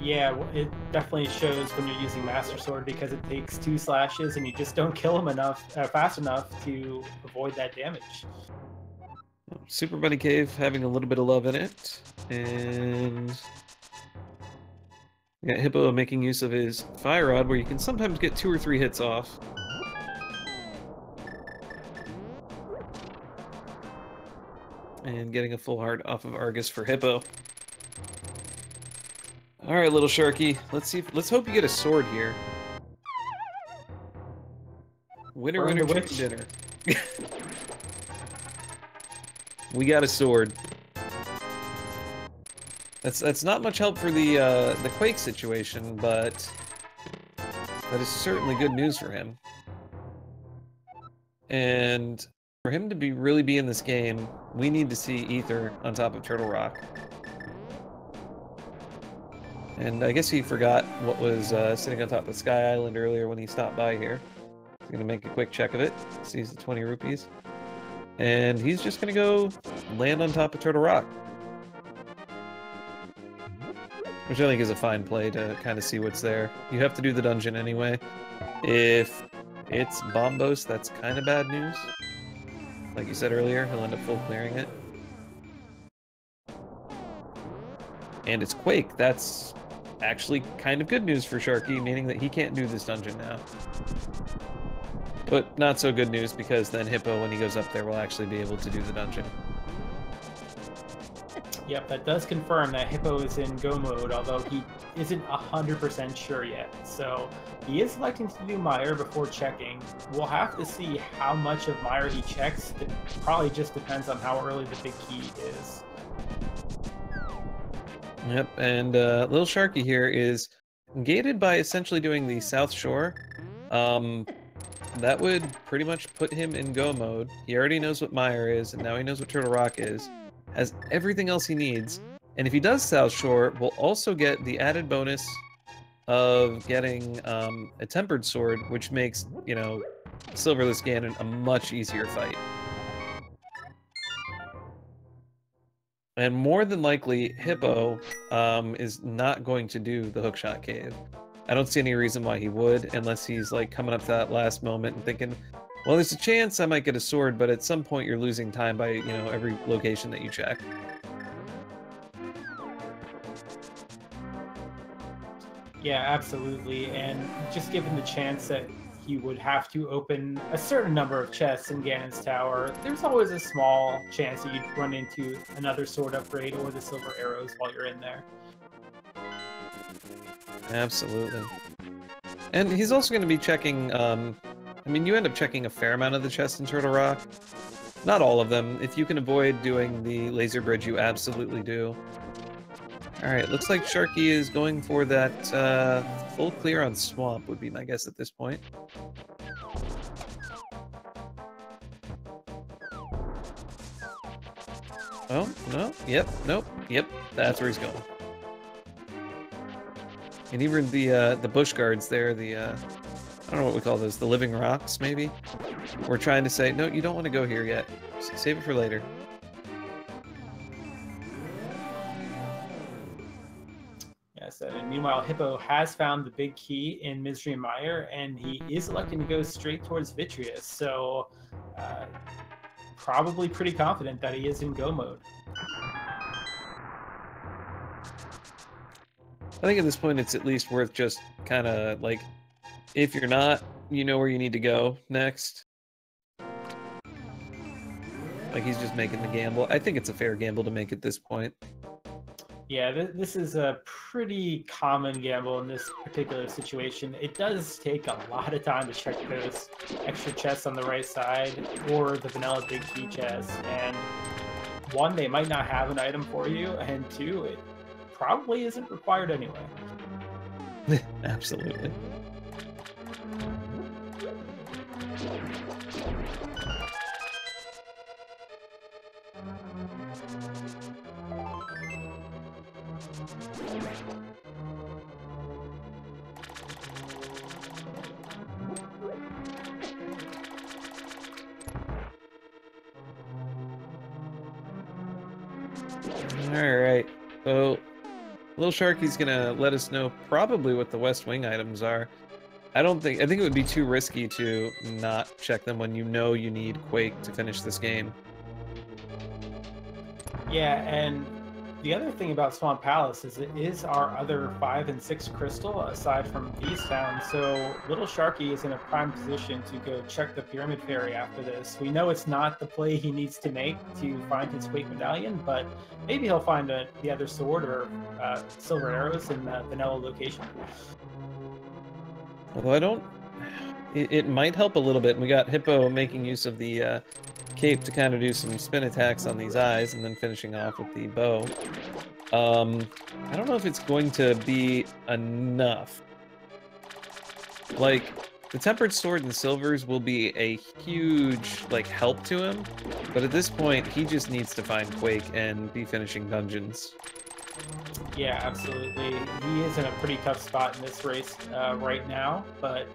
Yeah, it definitely shows when you're using Master Sword because it takes 2 slashes and you just don't kill them fast enough to avoid that damage. Super Bunny Cave having a little bit of love in it, and we got Hippo making use of his fire rod, where you can sometimes get 2 or 3 hits off. And getting a full heart off of Argus for Hippo. All right, little Sharkie. Let's hope you get a sword here. Winner, winner, chicken dinner. We got a sword. That's not much help for the Quake situation, but that is certainly good news for him. And for him to really be in this game, we need to see Ether on top of Turtle Rock. And I guess he forgot what was sitting on top of Sky Island earlier when he stopped by here. He's going to make a quick check of it, sees the 20 rupees. And he's just going to go land on top of Turtle Rock. Which I think is a fine play to kind of see what's there. You have to do the dungeon anyway. If it's Bombos, that's kind of bad news. Like you said earlier, he'll end up full clearing it. And it's Quake. That's actually kind of good news for Sharkie, meaning that he can't do this dungeon now. But not so good news, because then Hippo, when he goes up there, will actually be able to do the dungeon. Yep, that does confirm that Hippo is in go mode, although he isn't 100% sure yet. So he is electing to do Mire before checking. We'll have to see how much of Mire he checks. It probably just depends on how early the big key is. Yep, and Lil Sharkie here is gated by essentially doing the South Shore. That would pretty much put him in go mode. He already knows what Mire is, and now he knows what Turtle Rock is. Has everything else he needs. And if he does South Shore, we'll also get the added bonus of getting a Tempered Sword, which makes, you know, Silverless Ganon a much easier fight. And more than likely, Hippo is not going to do the Hookshot Cave. I don't see any reason why he would, unless he's like coming up to that last moment and thinking, well, there's a chance I might get a sword, but at some point you're losing time by, you know, every location that you check. Yeah, absolutely. And just given the chance that he would have to open a certain number of chests in Ganon's tower, there's always a small chance that you'd run into another sword upgrade or the silver arrows while you're in there. Absolutely. And he's also going to be checking, I mean, you end up checking a fair amount of the chests in Turtle Rock. Not all of them. If you can avoid doing the laser bridge, you absolutely do. Alright, looks like Sharkie is going for that full clear on Swamp, would be my guess at this point. Oh, no, yep, nope, yep, that's where he's going. And even the bush guards there, I don't know what we call those, the living rocks, maybe? We're trying to say, no, you don't want to go here yet. Save it for later. Yes, and meanwhile, Hippo has found the big key in Misery Mire, and he is electing to go straight towards Vitreous, so probably pretty confident that he is in go mode. I think at this point it's at least worth just kind of, like, if you're not, you know where you need to go next. Like, he's just making the gamble. I think it's a fair gamble to make at this point. Yeah, this is a pretty common gamble in this particular situation. It does take a lot of time to check those extra chests on the right side or the vanilla big key chest. And one, they might not have an item for you, and two, it probably isn't required anyway. Absolutely. Alright, so LilSharkie's gonna let us know probably what the West Wing items are. I think it would be too risky to not check them when you know you need Quake to finish this game. Yeah, and the other thing about Swamp Palace is it is our other 5 and 6 crystal aside from these found, so LilSharkie is in a prime position to go check the Pyramid Fairy after this. We know it's not the play he needs to make to find his Quake Medallion, but maybe he'll find the other sword or silver arrows in the vanilla location. Although it might help a little bit. We got Hippo making use of the cape to kind of do some spin attacks on these eyes and then finishing off with the bow. I don't know if it's going to be enough. Like, the tempered sword and silvers will be a huge, like, help to him, but at this point, he just needs to find Quake and be finishing dungeons. Yeah, absolutely. He is in a pretty tough spot in this race right now, but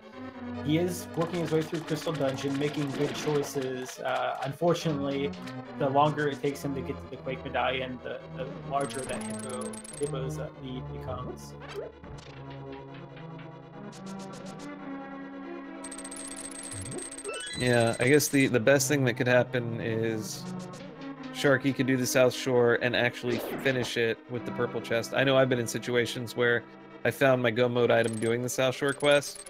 he is working his way through Crystal Dungeon, making good choices. Unfortunately, the longer it takes him to get to the Quake Medallion, the larger that Hippo's lead becomes. Yeah, I guess the best thing that could happen is Sharkie could do the South Shore and actually finish it with the purple chest. I know I've been in situations where I found my go mode item doing the South Shore quest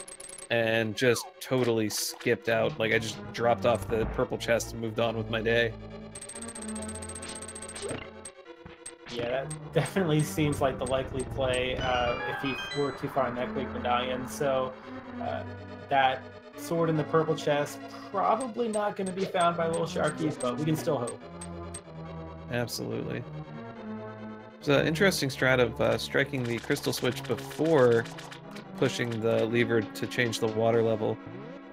and just totally skipped out. Like, I just dropped off the purple chest and moved on with my day. Yeah, that definitely seems like the likely play if he were to find that Quake Medallion. So that sword in the purple chest, probably not going to be found by LilSharkie, but we can still hope. Absolutely. It's an interesting strat of striking the crystal switch before pushing the lever to change the water level,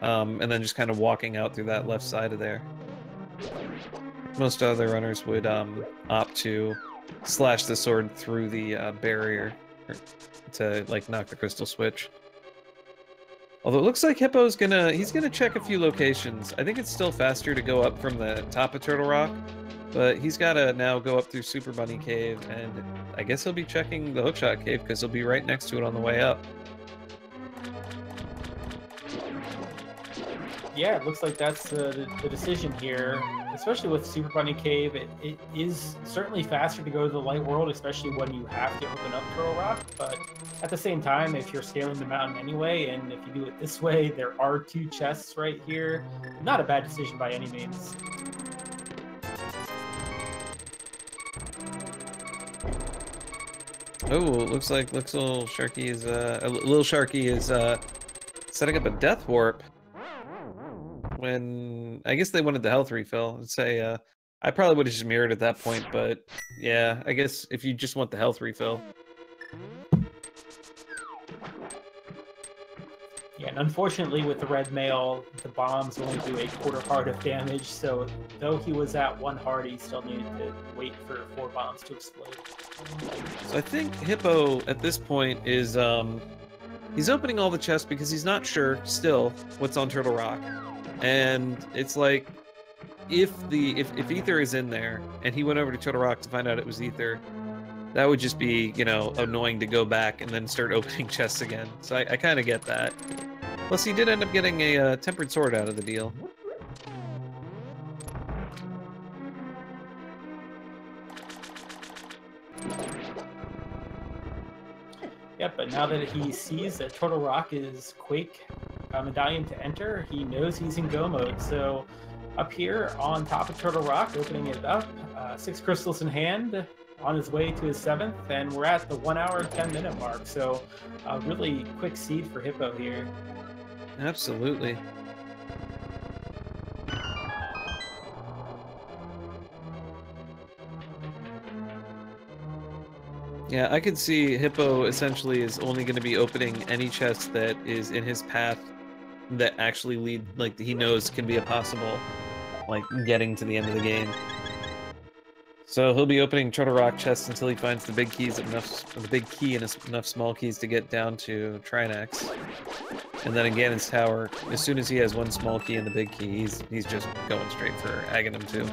and then just kind of walking out through that left side of there. Most other runners would opt to slash the sword through the barrier to, like, knock the crystal switch. Although it looks like Hippo's he's gonna check a few locations. I think it's still faster to go up from the top of Turtle Rock, but he's gotta now go up through Super Bunny Cave, and I guess he'll be checking the Hookshot Cave because he'll be right next to it on the way up. Yeah, it looks like that's the decision here. especially with Super Bunny Cave, it is certainly faster to go to the light world, especially when you have to open up Turtle Rock. But at the same time, if you're scaling the mountain anyway, and if you do it this way, there are 2 chests right here. Not a bad decision by any means. Oh, looks like LilSharkie is setting up a death warp. When I guess they wanted the health refill. I'd say I probably would have just mirrored at that point, but yeah, I guess if you just want the health refill. Yeah, and unfortunately with the red mail, the bombs only do a quarter heart of damage, so though he was at 1 heart, he still needed to wait for 4 bombs to explode. So I think Hippo at this point is he's opening all the chests because he's not sure still what's on Turtle Rock. And it's like if Ether is in there and he went over to Turtle Rock to find out it was Ether, that would just be, you know, annoying to go back and then start opening chests again. So I kind of get that. Plus, he did end up getting a tempered sword out of the deal. Yep, but now that he sees that Turtle Rock is Quake medallion to enter, he knows he's in go mode. So up here on top of Turtle Rock, opening it up, 6 crystals in hand, on his way to his 7th, and we're at the 1 hour 10-minute mark. So a really quick seed for Hippo here. Absolutely. Yeah, I could see Hippo essentially is only going to be opening any chest that is in his path that actually lead, like, he knows can be a possible, like, getting to the end of the game. So he'll be opening Turtle Rock chests until he finds the big keys the big key and enough small keys to get down to Trinax. And then in Ganon's Tower, as soon as he has 1 small key and the big key, he's just going straight for Agahnim too.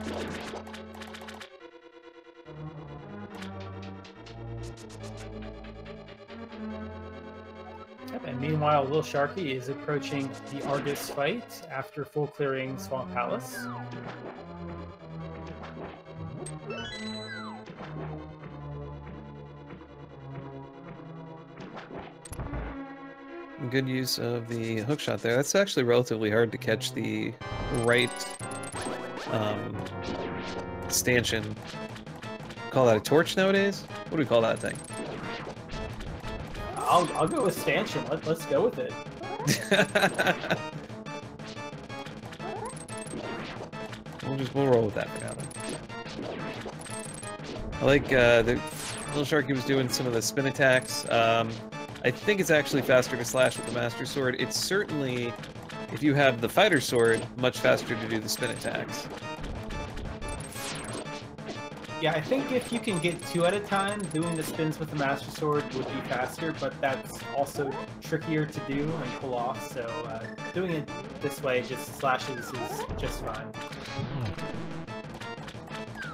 And meanwhile, LilSharkie is approaching the Argus fight after full clearing Swamp Palace. Good use of the hookshot there. That's actually relatively hard to catch the right stanchion. Call that a torch nowadays? What do we call that thing? I'll go with stanchion. Let's go with it. We'll roll with that for now then. I like the LilSharkie was doing some of the spin attacks. I think it's actually faster to slash with the Master Sword. It's certainly, if you have the Fighter Sword, much faster to do the spin attacks. Yeah, I think if you can get 2 at a time, doing the spins with the Master Sword would be faster, but that's also trickier to do and pull off, so doing it this way, just slashes, is just fine.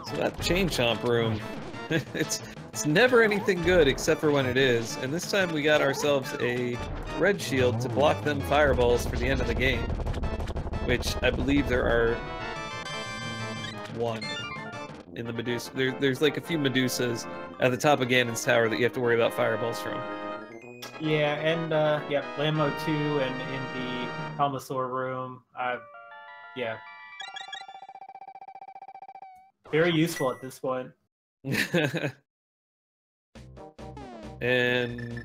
So that Chain Chomp room, it's never anything good except for when it is, and this time we got ourselves a red shield to block them fireballs for the end of the game, which I believe there are 1 in the Medusa. There's like a few Medusas at the top of Ganon's Tower that you have to worry about fireballs from. Yeah, and yeah, Lammo 2 and in the Helmosaur room, yeah. Very useful at this point. And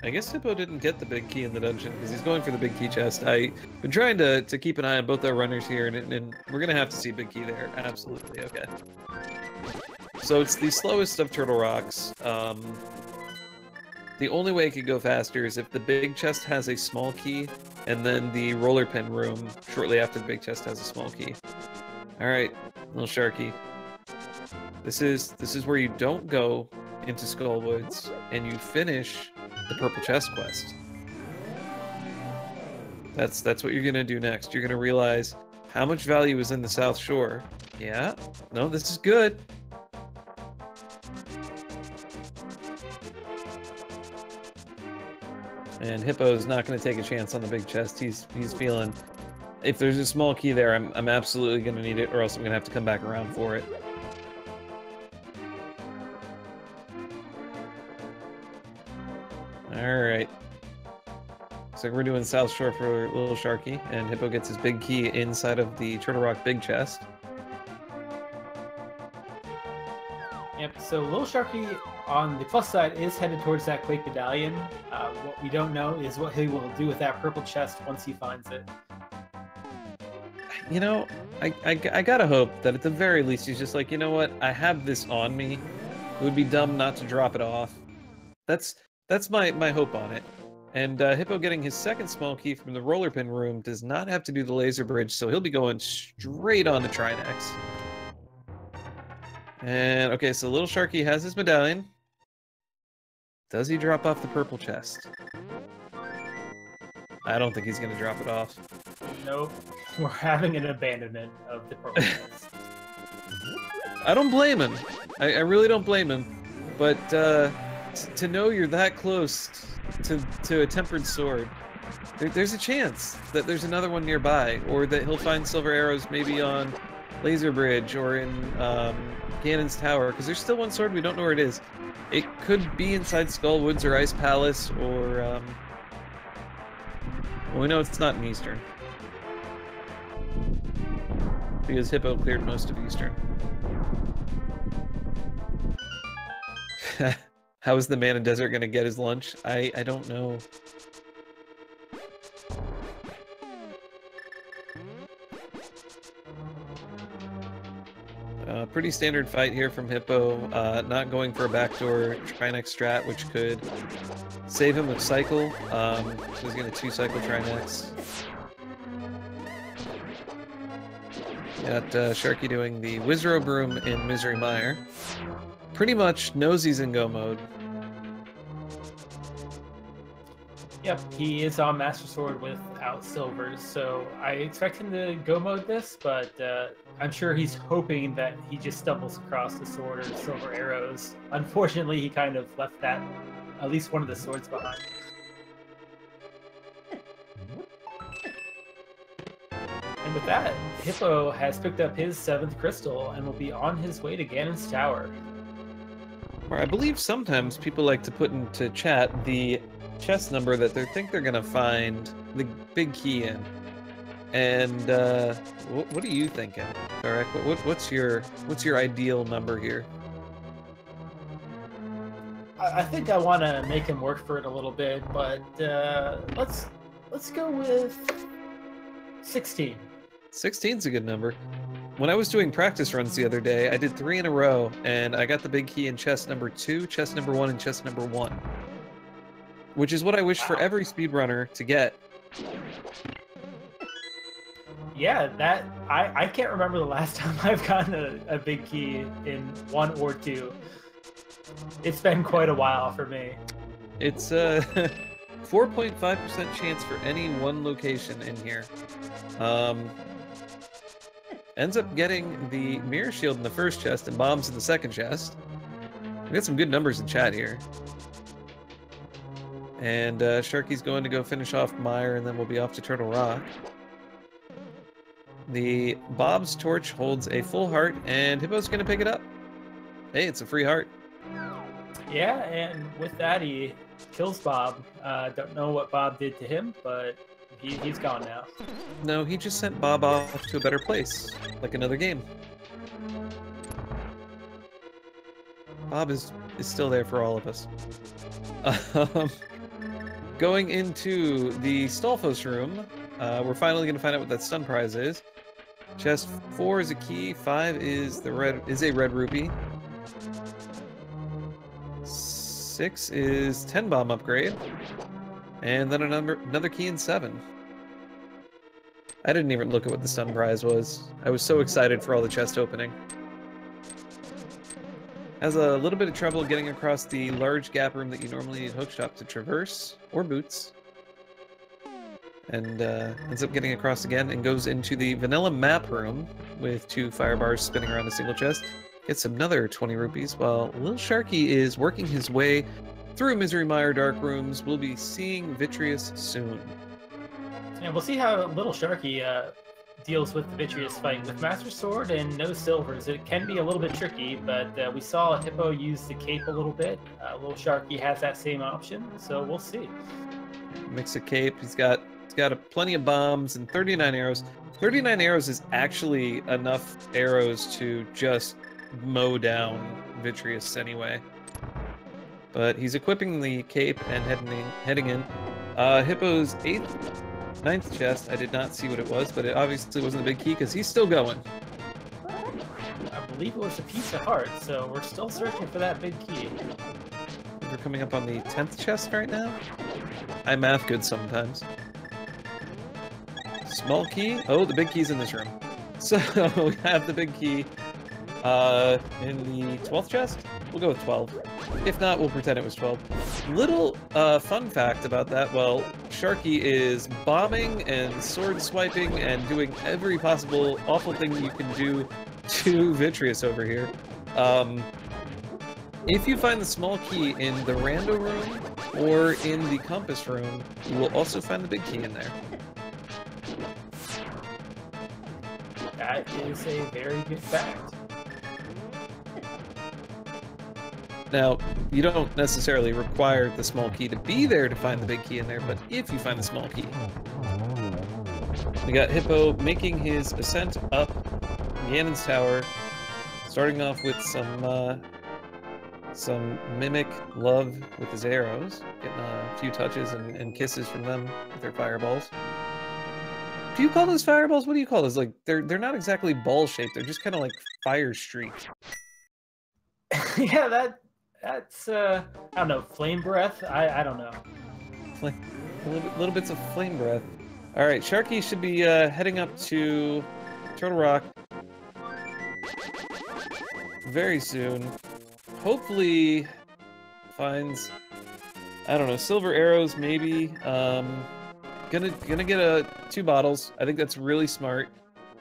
I guess Hippo didn't get the big key in the dungeon because he's going for the big key chest. I've been trying to keep an eye on both our runners here, and we're going to have to see big key there. Absolutely, okay. So it's the slowest of Turtle Rocks. The only way it could go faster is if the big chest has a small key, and then the roller pin room shortly after the big chest has a small key. Alright, LilSharkie. This is where you don't go into Skullwoods, and you finish the Purple Chest quest. That's what you're gonna do next. You're gonna realize how much value is in the South Shore. Yeah, no, this is good. And Hippo's not gonna take a chance on the big chest. He's feeling If there's a small key there, I'm absolutely going to need it, or else I'm going to have to come back around for it. Alright. Looks like we're doing South Shore for LilSharkie, and Hippo gets his big key inside of the Turtle Rock big chest. Yep, so LilSharkie, on the plus side, is headed towards that Quake Medallion. What we don't know is what he will do with that purple chest once he finds it. You know, I gotta hope that at the very least he's just like, you know what, I have this on me. It would be dumb not to drop it off. That's my hope on it. And Hippo getting his second small key from the roller pin room does not have to do the laser bridge, so he'll be going straight on to Trinex. And okay, so LilSharkie has his medallion. Does he drop off the purple chest? I don't think he's gonna drop it off. Nope. We're having an abandonment of the purple chest. I don't blame him. I really don't blame him. But to know you're that close to a tempered sword, there's a chance that there's another one nearby, or that he'll find silver arrows maybe on Laser Bridge or in Ganon's Tower, because there's still one sword, we don't know where it is. It could be inside Skull Woods or Ice Palace, or well, we know it's not in Eastern, because Hippo cleared most of Eastern. How is the man in desert gonna get his lunch? I don't know. Pretty standard fight here from Hippo, not going for a backdoor Trinex strat, which could save him a cycle. So he's gonna 2-cycle Trinex. Got Sharkie doing the Wizrobe Room in Misery Mire. Pretty much knows he's in go mode. Yep, he is on Master Sword without silvers, so I expect him to go mode this, but I'm sure he's hoping that he just stumbles across the sword or the silver arrows. Unfortunately, he kind of left that, at least one of the swords behind. And with that, Hippo has picked up his 7th crystal and will be on his way to Ganon's Tower. I believe sometimes people like to put into chat the chest number that they think they're gonna find the big key in. And what are you thinking, Tarek? What's your ideal number here? I think I want to make him work for it a little bit, but let's go with 16. 16's a good number. When I was doing practice runs the other day, I did 3 in a row, and I got the big key in chest number 2, chest number 1, and chest number 1. Which is what I wish for every speedrunner to get. Yeah, that I can't remember the last time I've gotten a big key in 1 or 2. It's been quite a while for me. It's a 4.5% chance for any one location in here. Ends up getting the mirror shield in the first chest and bombs in the second chest. We got some good numbers in chat here. And Sharkie's going to go finish off Mire, and then we'll be off to Turtle Rock. The Bob's torch holds a full heart, and Hippo's going to pick it up. Hey, it's a free heart. Yeah, and with that, he kills Bob. Don't know what Bob did to him, but he's gone now. No, he just sent Bob off to a better place, like another game. Bob is still there for all of us. Going into the Stolfos room, we're finally going to find out what that stun prize is. Chest 4 is a key, 5 is a red rupee. 6 is 10 bomb upgrade, and then another key in 7. I didn't even look at what the stun prize was. I was so excited for all the chest opening. Has a little bit of trouble getting across the large gap room that you normally need hookshot to traverse, or boots. And ends up getting across again and goes into the vanilla map room with 2 fire bars spinning around a single chest. Gets another 20 rupees while LilSharkie is working his way through Misery Mire dark rooms. We'll be seeing Vitreous soon. And we'll see how LilSharkie deals with the Vitreous fight. With Master Sword and no silvers, it can be a little bit tricky, but we saw Hippo use the cape a little bit. LilSharkie has that same option, so we'll see. Mix a cape. He's got plenty of bombs and 39 arrows. 39 arrows is actually enough arrows to just mow down Vitreous anyway. But he's equipping the cape and heading in. Hippo's 9th chest, I did not see what it was, but it obviously wasn't a big key because he's still going. I believe it was a piece of heart, so we're still searching for that big key. We're coming up on the 10th chest right now. I math good sometimes. Small key? Oh, the big key's in this room. So we have the big key in the 12th chest? We'll go with 12. If not, we'll pretend it was 12. Little fun fact about that, well, Sharkie is bombing and sword swiping and doing every possible awful thing you can do to Vitreous over here. If you find the small key in the rando room or in the compass room, you will also find the big key in there. That is a very good fact. Now, you don't necessarily require the small key to be there to find the big key in there, but if you find the small key. We got Hippo making his ascent up Ganon's tower, starting off with some mimic love with his arrows, getting a few touches and kisses from them with their fireballs. Do you call those fireballs? What do you call those? Like, they're not exactly ball-shaped, they're just kind of like fire streaks. Yeah, that's I don't know, flame breath? I don't know. Like little bits of flame breath. Alright, Sharkie should be heading up to Turtle Rock very soon. Hopefully finds, I don't know, silver arrows maybe. Gonna get 2 bottles. I think that's really smart.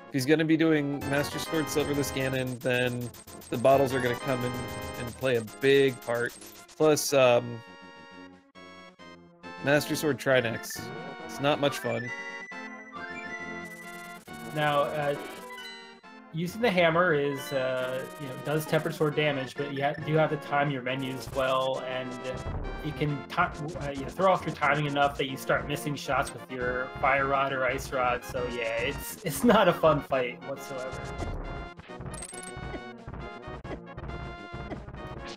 If he's gonna be doing Master Sword Silverless Ganon, then the bottles are gonna come in and play a big part. Plus, Master Sword Trinex. It's not much fun. Now, using the hammer is, does tempered sword damage, but you do have to time your menus well, and you can throw off your timing enough that you start missing shots with your fire rod or ice rod. So yeah, it's not a fun fight whatsoever.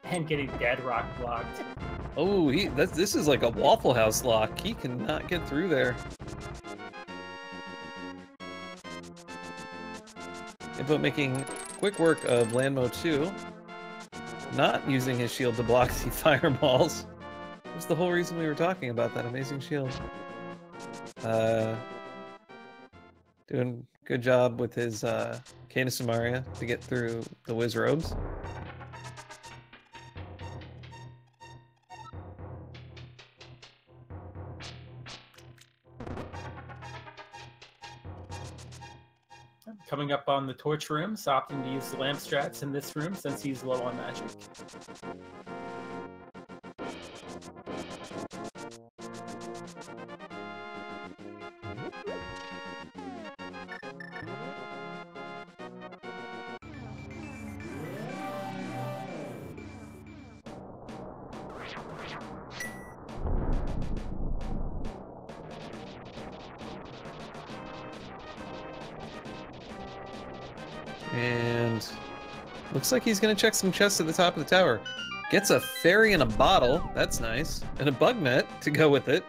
And getting dead rock blocked. Oh, this is like a Waffle House lock. He cannot get through there. Hippo making quick work of Landmo 2, not using his shield to block the fireballs. That's the whole reason we were talking about that amazing shield. Doing good job with his Cane of Samaria to get through the Wiz Robes. Coming up on the torch room, so opting to use the lamp strats in this room since he's low on magic. And looks like he's gonna check some chests at the top of the tower. Gets a fairy in a bottle, that's nice, and a bug net to go with it.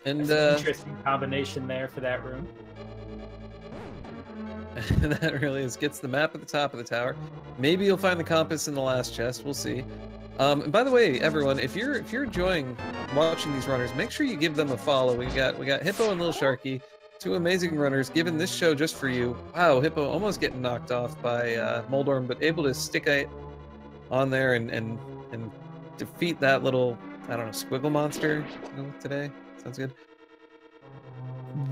And that's an interesting combination there for that room. That really is. Gets the map at the top of the tower. Maybe you'll find the compass in the last chest. We'll see. And by the way, everyone, if you're enjoying watching these runners, make sure you give them a follow. We got Hippo and LilSharkie, 2 amazing runners, giving this show just for you. Wow, Hippo almost getting knocked off by Moldorm, but able to stick it on there and defeat that little, I don't know, squiggle monster today. Sounds good.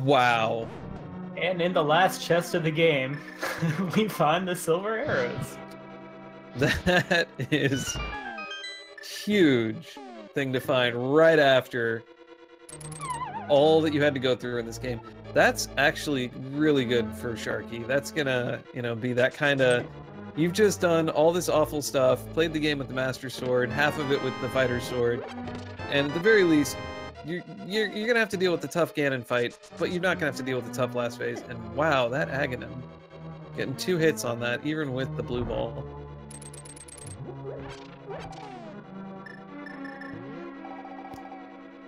Wow. And in the last chest of the game, we find the silver arrows. That is huge thing to find right after all that you had to go through in this game. That's actually really good for Sharky. That's gonna, you know, be that kind of... You've just done all this awful stuff, played the game with the Master Sword, half of it with the Fighter Sword, and at the very least, you're gonna have to deal with the tough Ganon fight, but you're not gonna have to deal with the tough last phase. And wow, that Agahnim, getting 2 hits on that, even with the blue ball.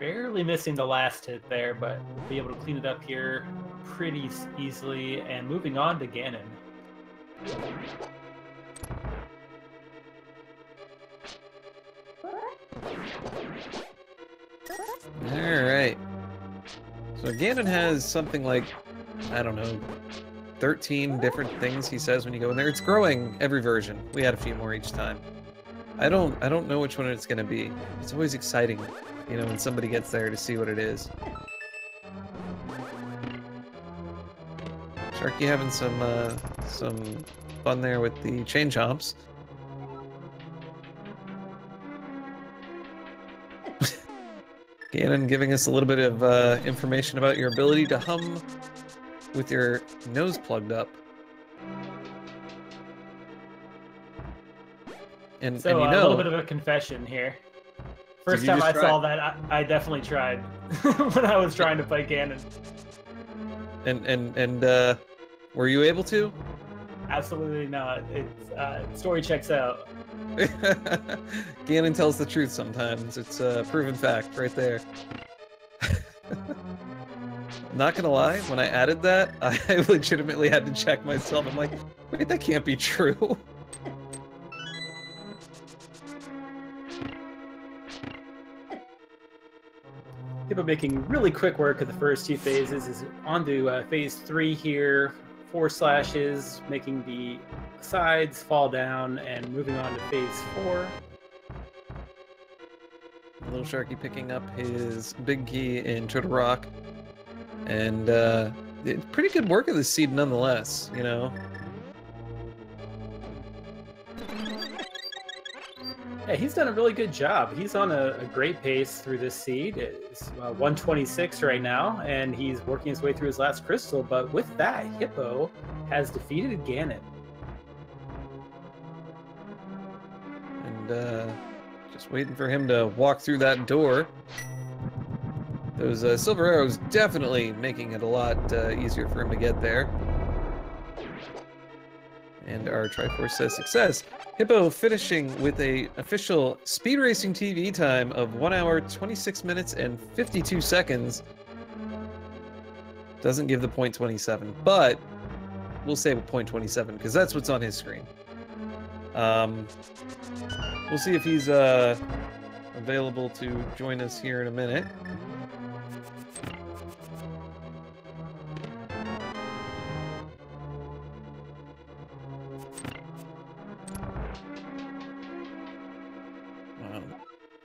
Barely missing the last hit there, but we'll be able to clean it up here pretty easily. And moving on to Ganon. Alright. So Ganon has something like, I don't know, 13 different things he says when you go in there. It's growing every version. We add a few more each time. I don't know which one it's gonna be. It's always exciting, you know, when somebody gets there to see what it is. Sharky having some fun there with the chain chomps. Ganon giving us a little bit of information about your ability to hum with your nose plugged up. And you know, a little bit of a confession here. First time I saw that, I definitely tried when I was trying to play Ganon. And were you able to? Absolutely not. It's story checks out. Ganon tells the truth sometimes. It's a proven fact right there. Not gonna lie, when I added that, I legitimately had to check myself. I'm like, wait, that can't be true. Hippo making really quick work of the first 2 phases. Is on to phase 3 here. 4 slashes, making the sides fall down, and moving on to phase 4. LilSharkie picking up his big key in Turtle Rock. And pretty good work of this seed nonetheless, you know? Yeah, he's done a really good job. He's on a great pace through this seed. It's 126 right now, and he's working his way through his last crystal. But with that, Hippo has defeated Ganon. And just waiting for him to walk through that door. Those silver arrows definitely making it a lot easier for him to get there. And our Triforce says success. Hippo finishing with a official speed racing TV time of 1 hour, 26 minutes, and 52 seconds. Doesn't give the .27, but we'll say .27 because that's what's on his screen. We'll see if he's available to join us here in a minute.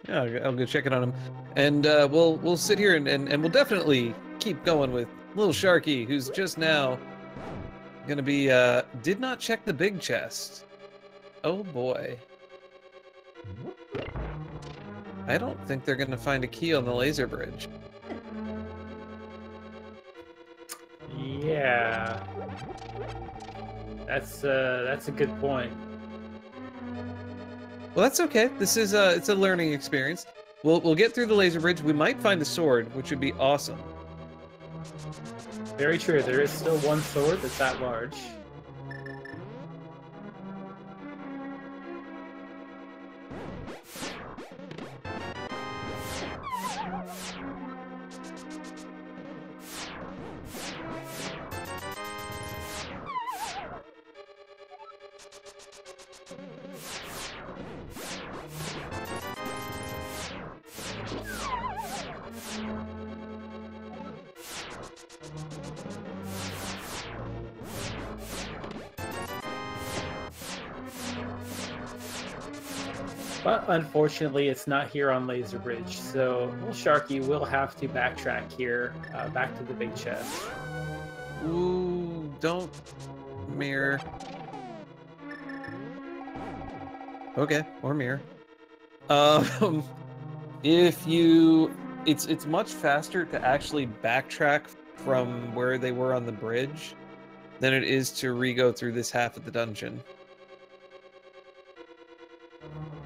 Yeah, I'll go check it on him, and we'll sit here and we'll definitely keep going with LilSharkie, who's just now gonna be did not check the big chest. Oh boy, I don't think they're gonna find a key on the laser bridge. Yeah, that's a good point. Well, that's okay. This is it's a learning experience. We'll get through the laser bridge. We might find a sword, which would be awesome. Very true. There is still one sword that's that large. But unfortunately, it's not here on Laser Bridge, so LilSharkie will have to backtrack here, back to the big chest. Ooh, don't mirror. Okay, or mirror. If you, it's much faster to actually backtrack from where they were on the bridge than it is to re-go through this half of the dungeon.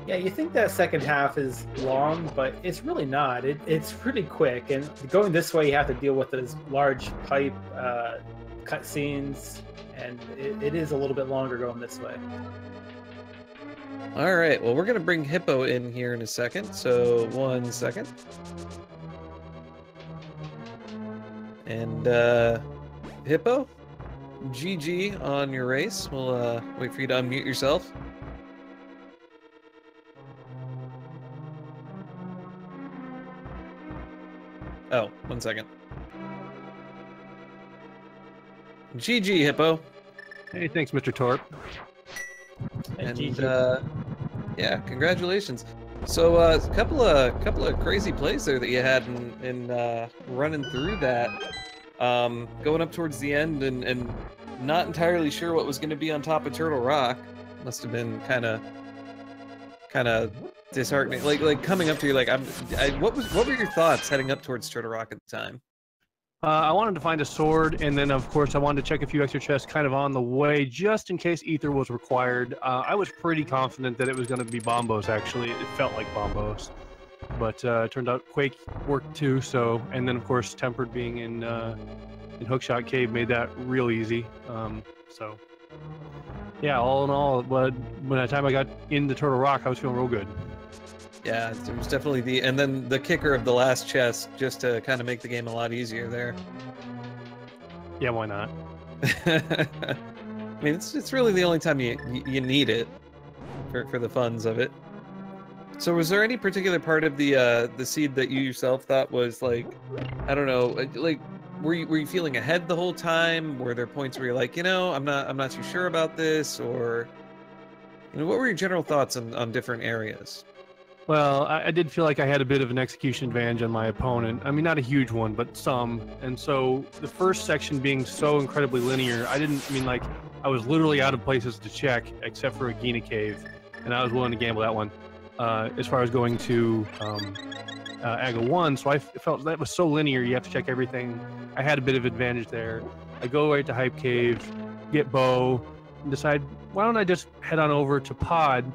Yeah, you think that second half is long, but it's really not. It's pretty quick, and going this way, you have to deal with those large pipe cutscenes, and it is a little bit longer going this way. All right, well, we're going to bring Hippo in here in a second, so 1 second. And, Hippo, GG on your race. We'll, wait for you to unmute yourself. Oh, 1 second. GG, Hippo. Hey, thanks, Mr. Torp. And yeah, congratulations. So a couple of crazy plays there that you had in running through that, going up towards the end and not entirely sure what was going to be on top of Turtle Rock. Must have been kind of disheartening. Like coming up to you, like what were your thoughts heading up towards Turtle Rock at the time? I wanted to find a sword, and then, of course, I wanted to check a few extra chests kind of on the way, just in case ether was required. I was pretty confident that it was going to be Bombos, actually. It felt like Bombos. But it turned out Quake worked too, so... And then, of course, Tempered being in Hookshot Cave made that real easy. So... Yeah, all in all, by the time I got into Turtle Rock, I was feeling real good. Yeah, it was definitely and then the kicker of the last chest, just to kind of make the game a lot easier there. Yeah, why not? I mean, it's really the only time you need it for the funs of it. So was there any particular part of the seed that you yourself thought was like, I don't know, like were you feeling ahead the whole time? Were there points where you're like, you know, I'm not too sure about this, or you know, what were your general thoughts on different areas? Well, I did feel like I had a bit of an execution advantage on my opponent. I mean, not a huge one, but some. And so the first section being so incredibly linear, I was literally out of places to check except for Agahnim Cave, and I was willing to gamble that one. As far as going to Aga 1, so I felt that was so linear, you have to check everything. I had a bit of advantage there. I go right to Hype Cave, get Bow, and decide, why don't I just head on over to Pod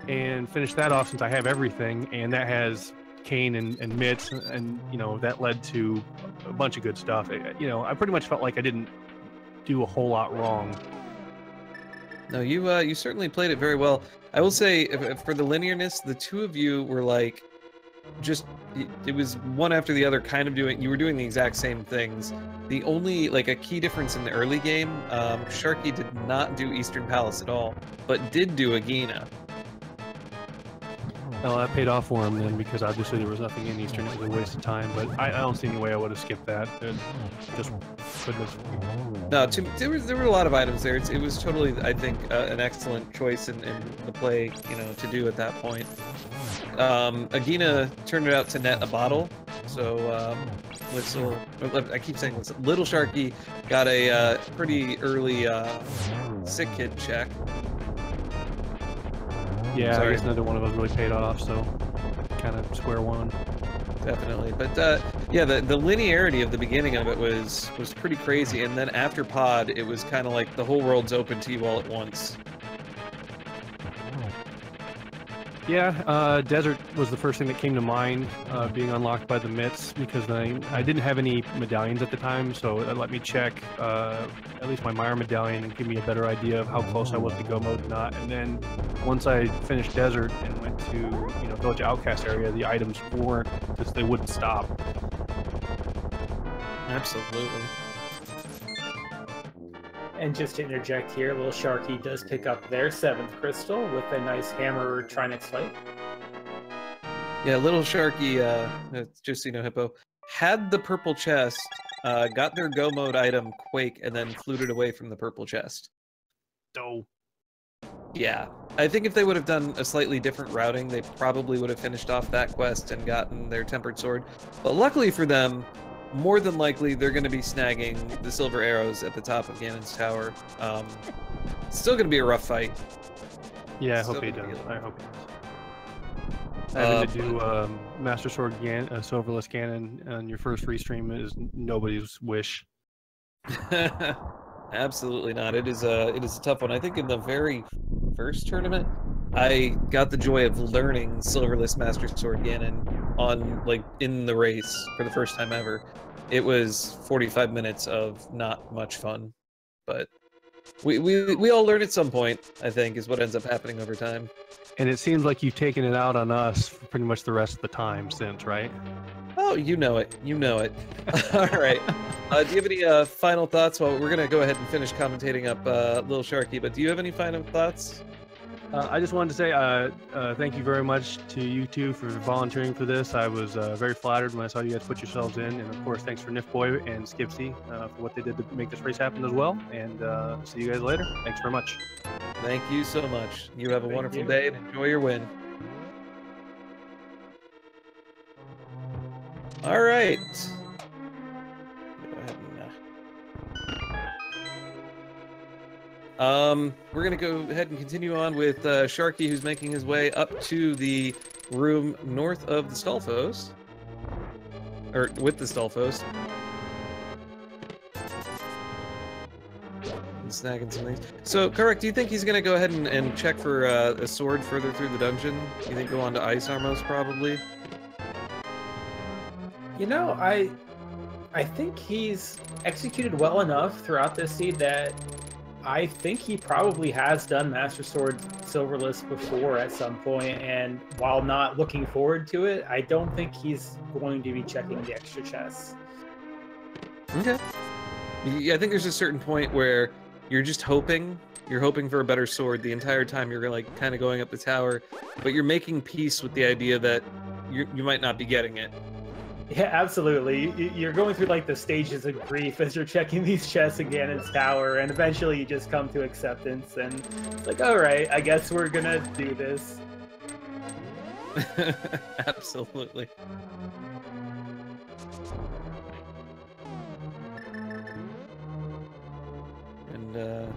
and finish that off since I have everything, and that has Kane and Mitts, and you know, that led to a bunch of good stuff. You know, I pretty much felt like I didn't do a whole lot wrong. No, you certainly played it very well. I will say, for the linearness, the two of you were like, it was one after the other, kind of you were doing the exact same things. The only, like, a key difference in the early game, Sharky did not do Eastern Palace at all, but did do Agahnim. Well, that paid off for him then, because obviously there was nothing in Eastern. It was a waste of time, but I don't see any way I would have skipped that. It just couldn't have. No, there were a lot of items there. It was totally, I think, an excellent choice in the play, you know, to do at that point. Agahnim turned it out to net a bottle, so I keep saying this. LilSharkie got a pretty early sick kid check. Yeah, I guess another one of us really paid off, so kind of square one. Definitely, but yeah, the linearity of the beginning of it was pretty crazy, and then after Pod, it was kind of like the whole world's open to you all at once. Yeah, Desert was the first thing that came to mind, being unlocked by the Mitts, because I didn't have any medallions at the time, so it let me check at least my Meyer medallion and give me a better idea of how close I was to go mode or not. And then once I finished Desert and went to, you know, Village Outcast area, the items weren't, just they wouldn't stop. Absolutely. And just to interject here, LilSharkie does pick up their 7th crystal with a nice hammer Trinix fight. Yeah, LilSharkie, just so you know, Hippo, had the purple chest, got their go mode item Quake, and then fluted away from the purple chest. So. Yeah, I think if they would have done a slightly different routing, they probably would have finished off that quest and gotten their Tempered Sword. But luckily for them, more than likely, they're going to be snagging the silver arrows at the top of Ganon's tower. It's still going to be a rough fight. Yeah, I Still hope he gonna does. be I hope he does. Having to do Master Sword Silverless Ganon on your first restream is nobody's wish. Absolutely not. It is a tough one. I think in the very first tournament, I got the joy of learning Silverless Master Sword Ganon on in the race for the first time ever. It was 45 minutes of not much fun, but we all learn at some point, I think, is what ends up happening over time. And it seems like you've taken it out on us for pretty much the rest of the time since, right? Oh, you know it. You know it. All right. Do you have any final thoughts? Well, we're going to go ahead and finish commentating up LilSharkie, but do you have any final thoughts? I just wanted to say thank you very much to you two for volunteering for this. I was very flattered when I saw you guys put yourselves in. And of course, thanks for Nifboy and Skipsy for what they did to make this race happen as well. And see you guys later. Thanks very much. Thank you so much. You have a Thank wonderful you. day and enjoy your win. All right. Go ahead and, we're gonna go ahead and continue on with Sharkie, who's making his way up to the room north of the Stolfos, or with the Stolfos. And snagging some of these. So, Kakariko, do you think he's gonna go ahead and check for a sword further through the dungeon? You think go on to Ice Armos probably? You know, I think he's executed well enough throughout this seed that I think he probably has done Master Sword Silverless before at some point, and while not looking forward to it, I don't think he's going to be checking the extra chests. Okay. Yeah, I think there's a certain point where you're just hoping. You're hoping for a better sword the entire time you're kind of going up the tower, but you're making peace with the idea that you might not be getting it. Yeah, absolutely. You're going through the stages of grief as you're checking these chests in Ganon's tower, and eventually you just come to acceptance, and it's all right, I guess we're gonna do this. Absolutely. And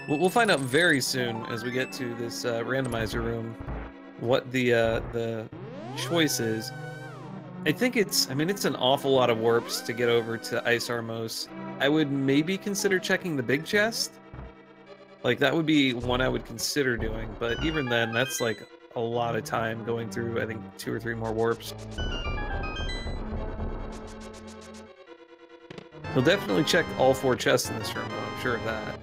we'll find out very soon as we get to this randomizer room what the choice is. I think it's an awful lot of warps to get over to Ice Armos. I would maybe consider checking the big chest. That would be one I would consider doing, but even then, that's a lot of time going through, I think, 2 or 3 more warps. He'll definitely check all 4 chests in this room, though, I'm sure of that.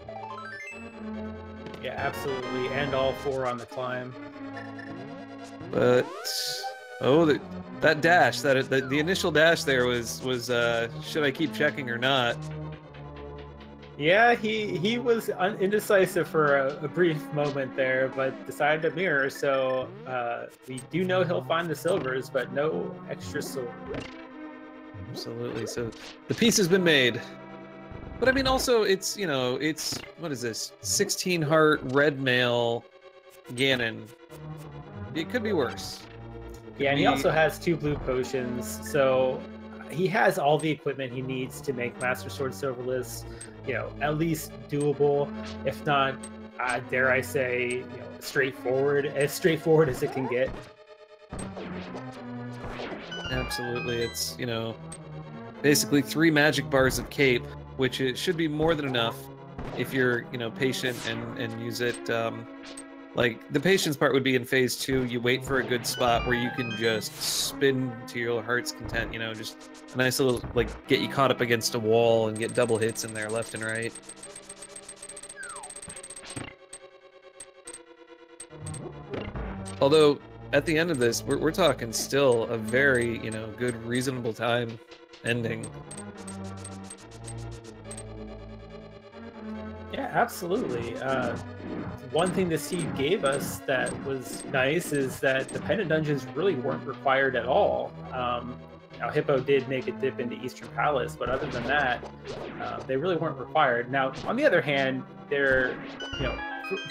Yeah, absolutely, and all 4 on the climb. But oh, that dash, the initial dash there was should I keep checking or not? Yeah, he was indecisive for a brief moment there, but decided to mirror. So we do know he'll find the silvers, but no extra sword. Absolutely. So the piece has been made. But I mean, also it's what is this? 16 heart red mail Ganon. It could be worse. Yeah, and he also has 2 blue potions, so he has all the equipment he needs to make Master Sword Silverless, at least doable, if not, dare I say, as straightforward as it can get. Absolutely, it's basically 3 magic bars of cape, which it should be more than enough if you're patient and use it. The patience part would be in phase 2. You wait for a good spot where you can just spin to your heart's content, just a nice little, get you caught up against a wall and get double hits in there left and right. Although, at the end of this, we're talking still a very, good, reasonable time ending. Yeah, absolutely. One thing the seed gave us that was nice is that the pendant dungeons really weren't required at all. Now, Hippo did make a dip into Eastern Palace, but other than that, they really weren't required. Now, on the other hand, they're,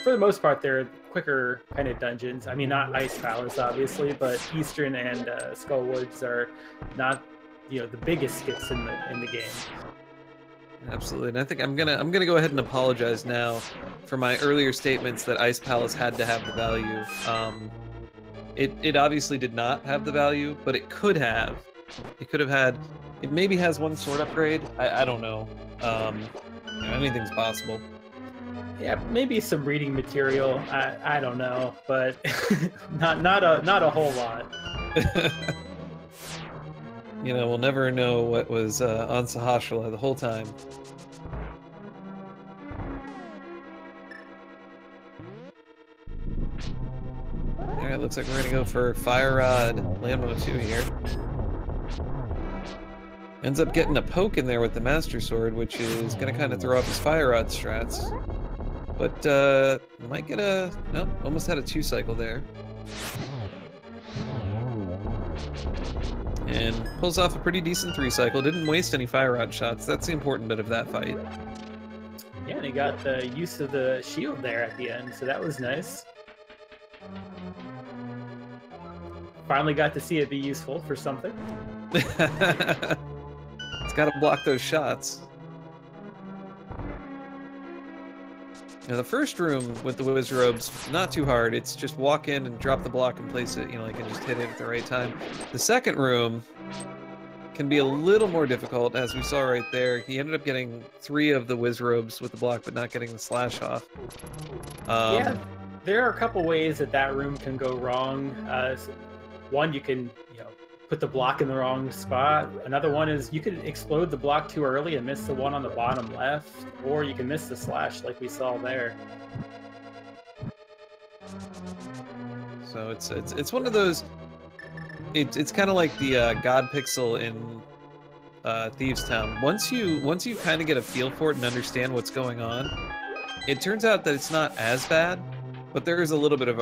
for the most part, they're quicker pendant dungeons. I mean, not Ice Palace, obviously, but Eastern and Skull Woods are not, the biggest skips in the game. Absolutely, and I think I'm gonna go ahead and apologize now for my earlier statements that Ice Palace had to have the value. It obviously did not have the value, but it could have. It could have had. It maybe has one sword upgrade. I don't know. You know, anything's possible. Yeah, maybe some reading material. I don't know, but not a whole lot. You know, we'll never know what was on Sahasrahla the whole time. Alright, looks like we're gonna go for Fire Rod Landmo 2 here. Ends up getting a poke in there with the Master Sword, which is gonna kind of throw off his Fire Rod strats. But, might get a... Nope, almost had a 2-cycle there. And pulls off a pretty decent 3-cycle. Didn't waste any Fire Rod shots. That's the important bit of that fight. Yeah, and he got the use of the shield there at the end, so that was nice. Finally got to see it be useful for something. It's got to block those shots. Now the first room with the Wizard Robes, not too hard. It's just walk in and drop the block and place it, you know, like, and just hit it at the right time. The second room can be a little more difficult, as we saw right there. He ended up getting 3 of the Wizard Robes with the block, but not getting the slash off. Yeah, there are a couple ways that room can go wrong. One, you can, you know, put the block in the wrong spot. Another one is you could explode the block too early and miss the one on the bottom left, or you can miss the slash like we saw there. So it's one of those. It's kind of like the God Pixel in Thieves Town. Once you kind of get a feel for it and understand what's going on, it turns out that it's not as bad, but there is a little bit of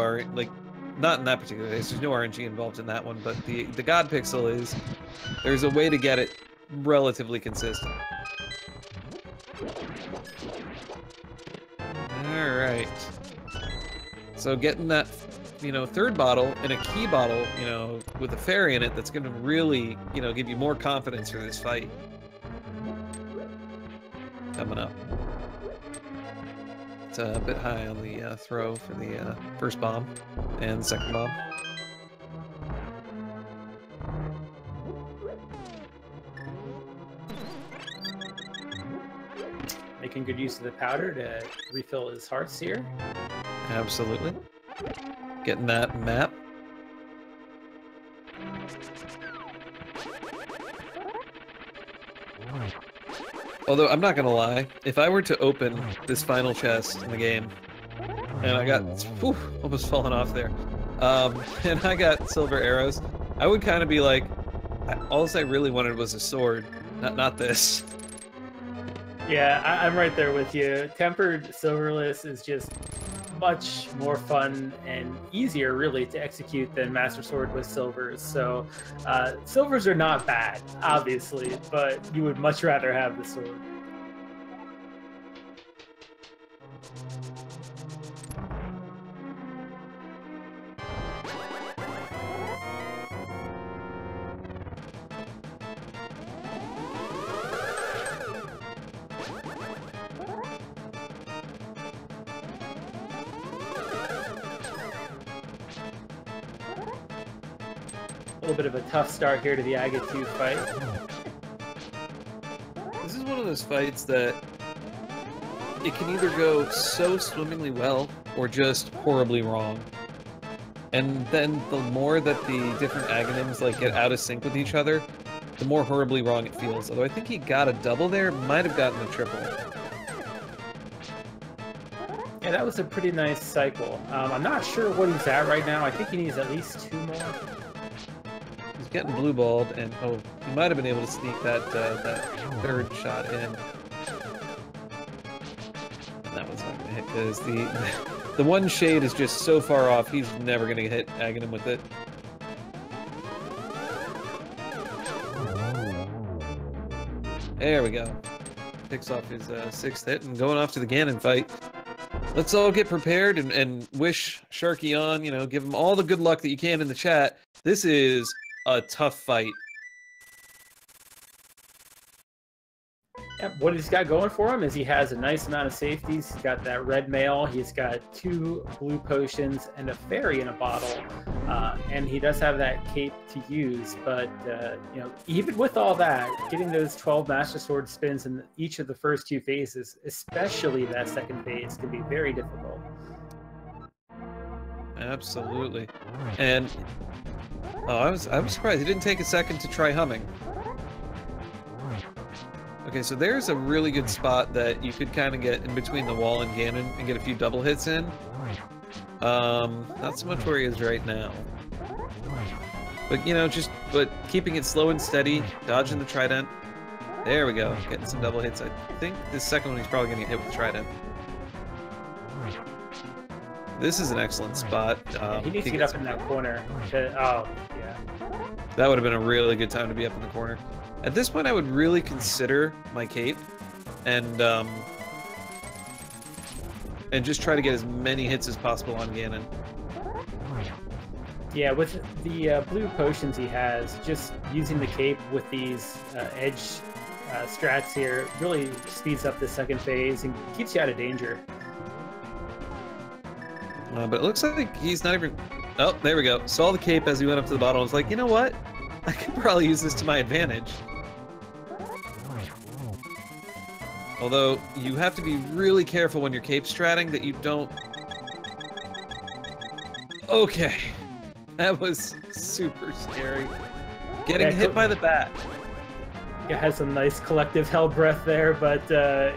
not in that particular case. There's no RNG involved in that one, but the God Pixel is, there's a way to get it relatively consistent. All right. So getting that, you know, third bottle and a key bottle, you know, with a fairy in it, that's going to really, you know, give you more confidence for this fight. Coming up. It's a bit high on the throw for the first bomb and the second bomb. Making good use of the powder to refill his hearts here. Absolutely. Getting that map. Although, I'm not gonna lie, if I were to open this final chest in the game, and I got, whew, almost falling off there, and I got silver arrows, I would kind of be like, all I really wanted was a sword, not this. Yeah, I'm right there with you. Tempered Silverless is just much more fun and easier, really, to execute than Master Sword with silvers. So, silvers are not bad, obviously, but you would much rather have the sword. A little bit of a tough start here to the Aga 2 fight. This is one of those fights that it can either go so swimmingly well or just horribly wrong. And then the more that the different Aghanims like get out of sync with each other, the more horribly wrong it feels. Although I think he got a double there, might have gotten a triple. Yeah, that was a pretty nice cycle. I'm not sure what he's at right now. I think he needs at least 2 more. He's getting blue balled, and oh, he might have been able to sneak that that third shot in. And that one's not gonna hit because the one shade is just so far off. He's never gonna hit Agahnim with it. There we go. Picks off his 6th hit and going off to the Ganon fight. Let's all get prepared and wish Sharkie on, you know, give him all the good luck that you can in the chat. This is a tough fight. Yep, what he's got going for him is he has a nice amount of safeties. He's got that red mail. He's got 2 blue potions and a fairy in a bottle. And he does have that cape to use. But, you know, even with all that, getting those 12 Master Sword spins in each of the first 2 phases, especially that second phase, can be very difficult. Absolutely. And I was surprised he didn't take a second to try humming. Okay, so there's a really good spot that you could kind of get in between the wall and Ganon and get a few double hits in. Not so much where he is right now. But, you know, but keeping it slow and steady, dodging the trident. There we go, getting some double hits. I think this second one he's probably going to get hit with the trident. This is an excellent spot. He needs to get up in that corner. Oh, yeah. That would have been a really good time to be up in the corner. At this point, I would really consider my cape and just try to get as many hits as possible on Ganon. Yeah, with the blue potions he has, just using the cape with these edge strats here really speeds up the second phase and keeps you out of danger. But it looks like he's not even... Oh, there we go. Saw the cape as he went up to the bottle. I was like, you know what? I could probably use this to my advantage. Although, you have to be really careful when you're cape stratting that you don't... Okay. That was super scary. Getting hit by the bat. He has some nice collective hell breath there, but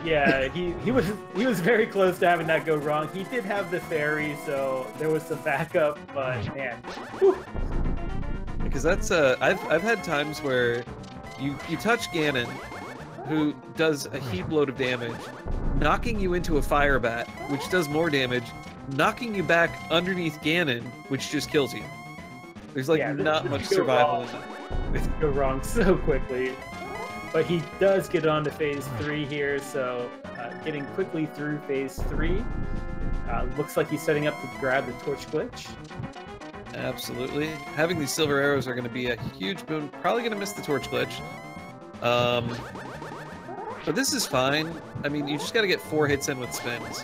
yeah, he was very close to having that go wrong. He did have the fairy, so there was some backup, but man. Whew. Because that's I've had times where you touch Ganon, who does a heap load of damage, knocking you into a fire bat, which does more damage, knocking you back underneath Ganon, which just kills you. There's like not much survival in that. It go wrong so quickly. But he does get on to phase 3 here, so getting quickly through phase 3. Looks like he's setting up to grab the torch glitch. Absolutely. Having these silver arrows are going to be a huge boon. Probably going to miss the torch glitch. But this is fine. I mean, you just got to get 4 hits in with spins.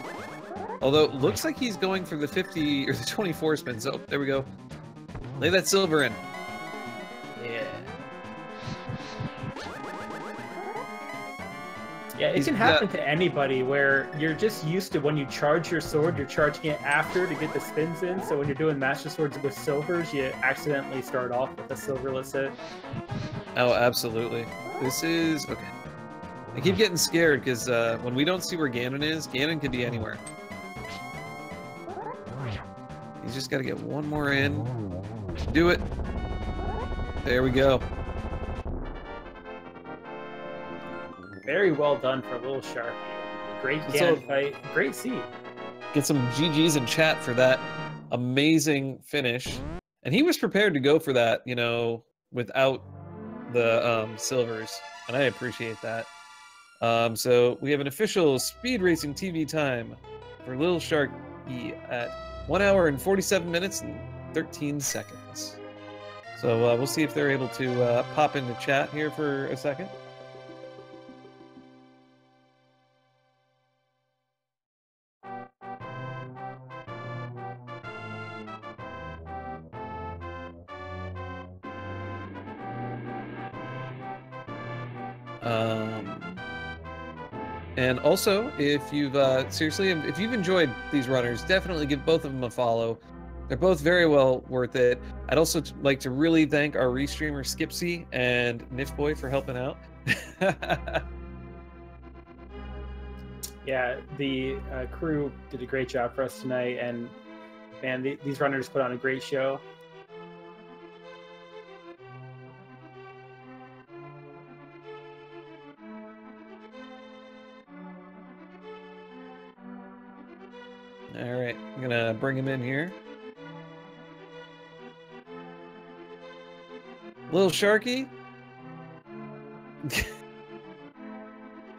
Although, it looks like he's going for the 50 or the 24 spins. Oh, there we go. Lay that silver in. Yeah. Yeah, it can happen to anybody where you're just used to when you charge your sword, you're charging it after to get the spins in. So when you're doing Master Swords with silvers, you accidentally start off with a silverless hit. Oh, absolutely. This is... Okay. I keep getting scared because when we don't see where Ganon is, Ganon could be anywhere. He's just got to get one more in. Do it. There we go. Very well done for LilSharkie. Great Ganon fight. Great seed. Get some GGs in chat for that amazing finish. And he was prepared to go for that, you know, without the silvers. And I appreciate that. So we have an official speed racing TV time for LilSharkie at 1 hour and 47 minutes and 13 seconds. So we'll see if they're able to pop into chat here for a second. And also, if you've seriously, if you've enjoyed these runners, definitely give both of them a follow. They're both very well worth it. I'd also like to really thank our restreamer Skipsy and Nifboy for helping out. Yeah, the crew did a great job for us tonight, and man, these runners put on a great show. All right, I'm gonna bring him in here. LilSharkie.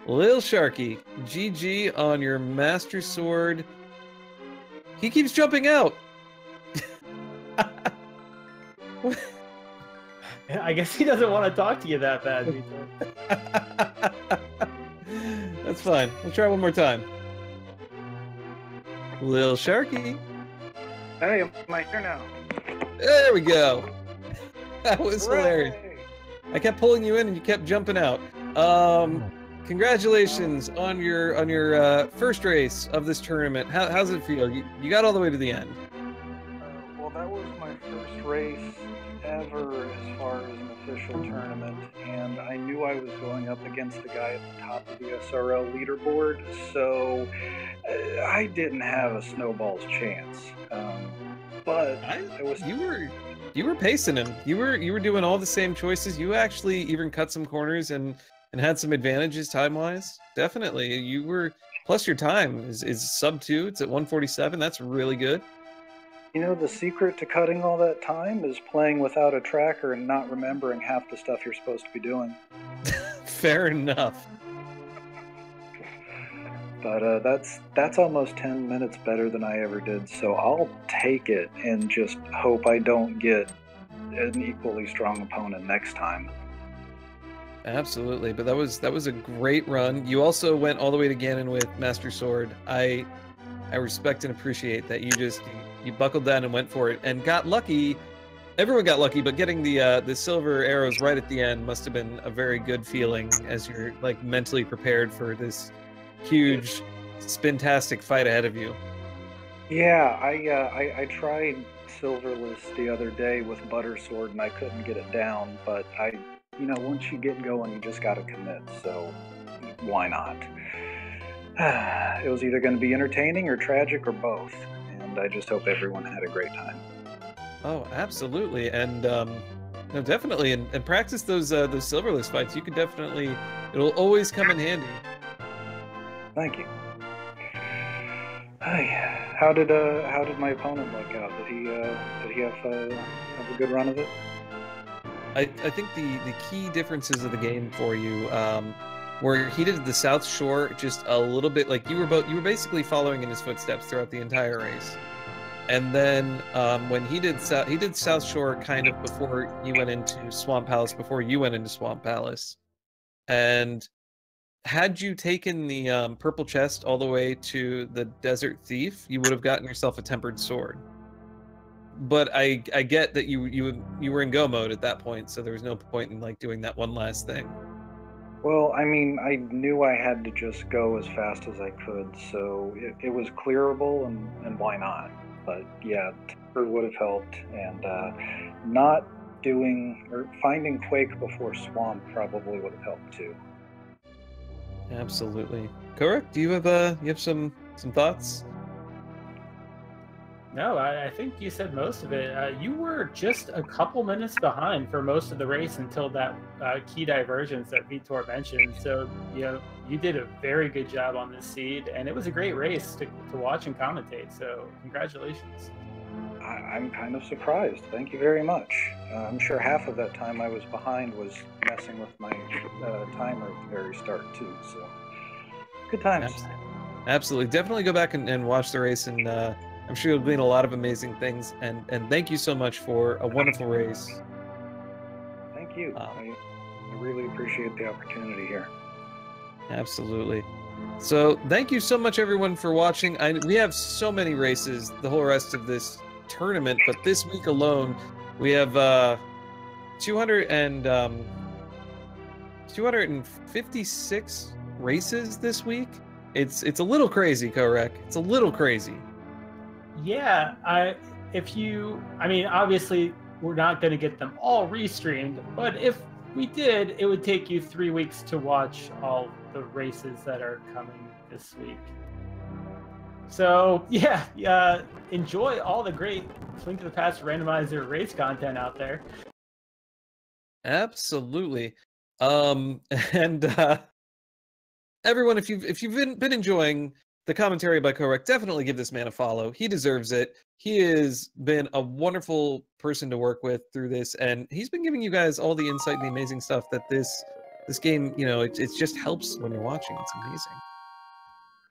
LilSharkie, GG on your Master Sword. He keeps jumping out. I guess he doesn't want to talk to you that bad. That's fine. We'll try one more time. LilSharkie. Hey, am I here now? There we go. That was Hooray! hilarious. I kept pulling you in and you kept jumping out. Congratulations on your first race of this tournament. How's it feel? You got all the way to the end. Well, that was my first race ever as far as an official tournament, and I knew I was going up against a guy at the top of the SRL leaderboard, so I didn't have a snowball's chance. But you were pacing him. You were doing all the same choices. You actually even cut some corners and had some advantages time-wise. Definitely. You were, plus your time is sub 2. It's at 147. That's really good. You know, the secret to cutting all that time is playing without a tracker and not remembering half the stuff you're supposed to be doing. Fair enough. But that's almost 10 minutes better than I ever did, so I'll take it and just hope I don't get an equally strong opponent next time. Absolutely, but that was a great run. You also went all the way to Ganon with Master Sword. I respect and appreciate that you buckled down and went for it and got lucky. Everyone got lucky, but getting the silver arrows right at the end must have been a very good feeling as you're like mentally prepared for this huge spintastic fight ahead of you. Yeah, I tried Silverless the other day with Butter Sword and I couldn't get it down, but once you get going, you just gotta commit, so why not? It was either going to be entertaining or tragic or both, and I just hope everyone had a great time. Oh, absolutely, and no, definitely, and practice those Silverless fights. You could definitely, it'll always come in handy. Thank you. Hi. How did my opponent look out? Did he have a good run of it? I think the key differences of the game for you, where he did the South Shore just a little bit, like you were basically following in his footsteps throughout the entire race, and then when he did South Shore kind of before you went into Swamp Palace, and had you taken the purple chest all the way to the Desert Thief, you would have gotten yourself a tempered sword. But I get that you were in go mode at that point, so there was no point in like doing that one last thing. Well, I mean, I knew I had to just go as fast as I could, so it was clearable, and why not? But yeah, tempered would have helped, and not doing or finding Quake before Swamp probably would have helped too. Absolutely. Correct. Do you have some thoughts? No, I think you said most of it. You were just a couple minutes behind for most of the race until that key divergence that Vitor mentioned. So, you did a very good job on this seed, and it was a great race to watch and commentate. So, congratulations. I'm kind of surprised. Thank you very much. I'm sure half of that time I was behind was messing with my timer at the very start, too. So, good times. Absolutely. Definitely go back and watch the race, and I'm sure you'll glean a lot of amazing things. And thank you so much for a wonderful race. Thank you. I really appreciate the opportunity here. Absolutely. So thank you so much, everyone, for watching. We have so many races the whole rest of this tournament, but this week alone, we have 256 races this week. It's a little crazy, Korek. It's a little crazy. Yeah, obviously we're not going to get them all restreamed, but if we did, it would take you 3 weeks to watch all the races that are coming this week. So yeah, enjoy all the great Link to the Past Randomizer race content out there. Absolutely. Everyone, if you've been enjoying the commentary by Korek, definitely give this man a follow. He deserves it. He has been a wonderful person to work with through this, and he's been giving you guys all the insight and the amazing stuff that this game, it just helps when you're watching. It's amazing.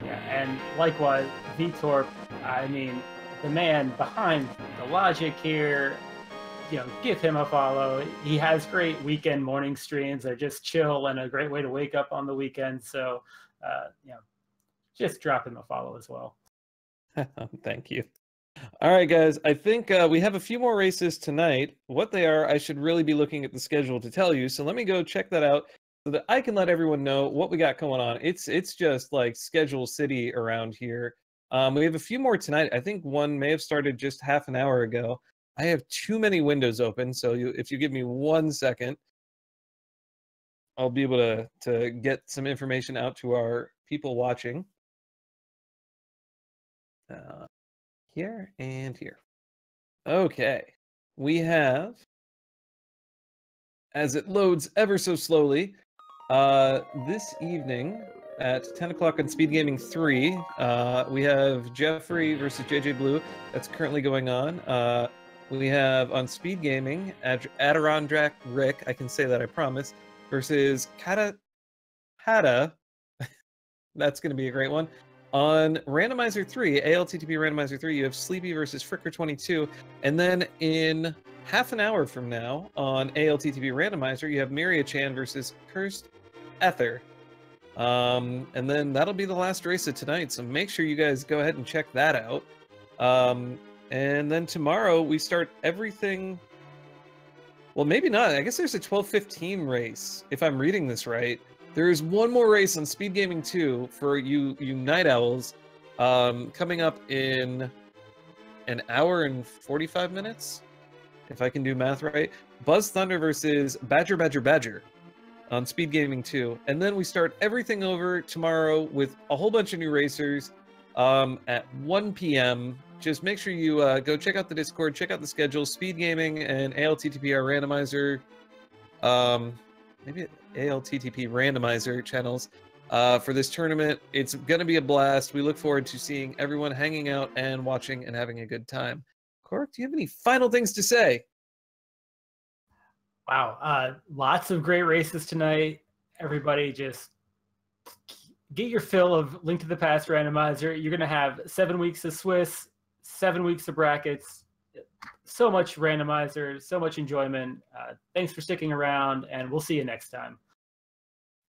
Yeah, and likewise, Vitor, the man behind the logic here, give him a follow. He has great weekend morning streams. They're just chill and a great way to wake up on the weekend. So just drop him a follow as well. Thank you. All right, guys. I think we have a few more races tonight. What they are, I should really be looking at the schedule to tell you. So let me go check that out so that I can let everyone know what we got going on. It's just like schedule city around here. We have a few more tonight. I think one may have started just half an hour ago. I have too many windows open, so if you give me 1 second, I'll be able to get some information out to our people watching. Here and here. Okay. We have, as it loads ever so slowly, this evening at 10 o'clock on Speed Gaming 3, we have Jeffrey versus JJ Blue. That's currently going on. We have on Speed Gaming, Adirondack Rick, I can say that, I promise, versus Hera. That's going to be a great one. On Randomizer 3, ALTTP Randomizer 3, you have Sleepy versus Fricker22. And then in half an hour from now, on ALTTP Randomizer, you have Miria-chan versus Cursed Ether. And then that'll be the last race of tonight, so make sure you guys go ahead and check that out. And then tomorrow, we start everything... Well, maybe not. I guess there's a 12:15 race, if I'm reading this right. There is one more race on Speed Gaming 2 for you night owls, coming up in an hour and 45 minutes, if I can do math right. Buzz Thunder versus Badger on Speed Gaming 2. And then we start everything over tomorrow with a whole bunch of new racers at 1 p.m. Just make sure you go check out the Discord, check out the schedule, Speed Gaming and ALTTPR Randomizer. Maybe ALTTP Randomizer channels for this tournament. It's going to be a blast. We look forward to seeing everyone hanging out and watching and having a good time. Cork, do you have any final things to say? Wow, lots of great races tonight. Everybody just get your fill of Link to the Past Randomizer. You're going to have 7 weeks of Swiss, 7 weeks of brackets. So much randomizer, so much enjoyment. Thanks for sticking around, and we'll see you next time.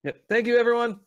Yep. Thank you, everyone.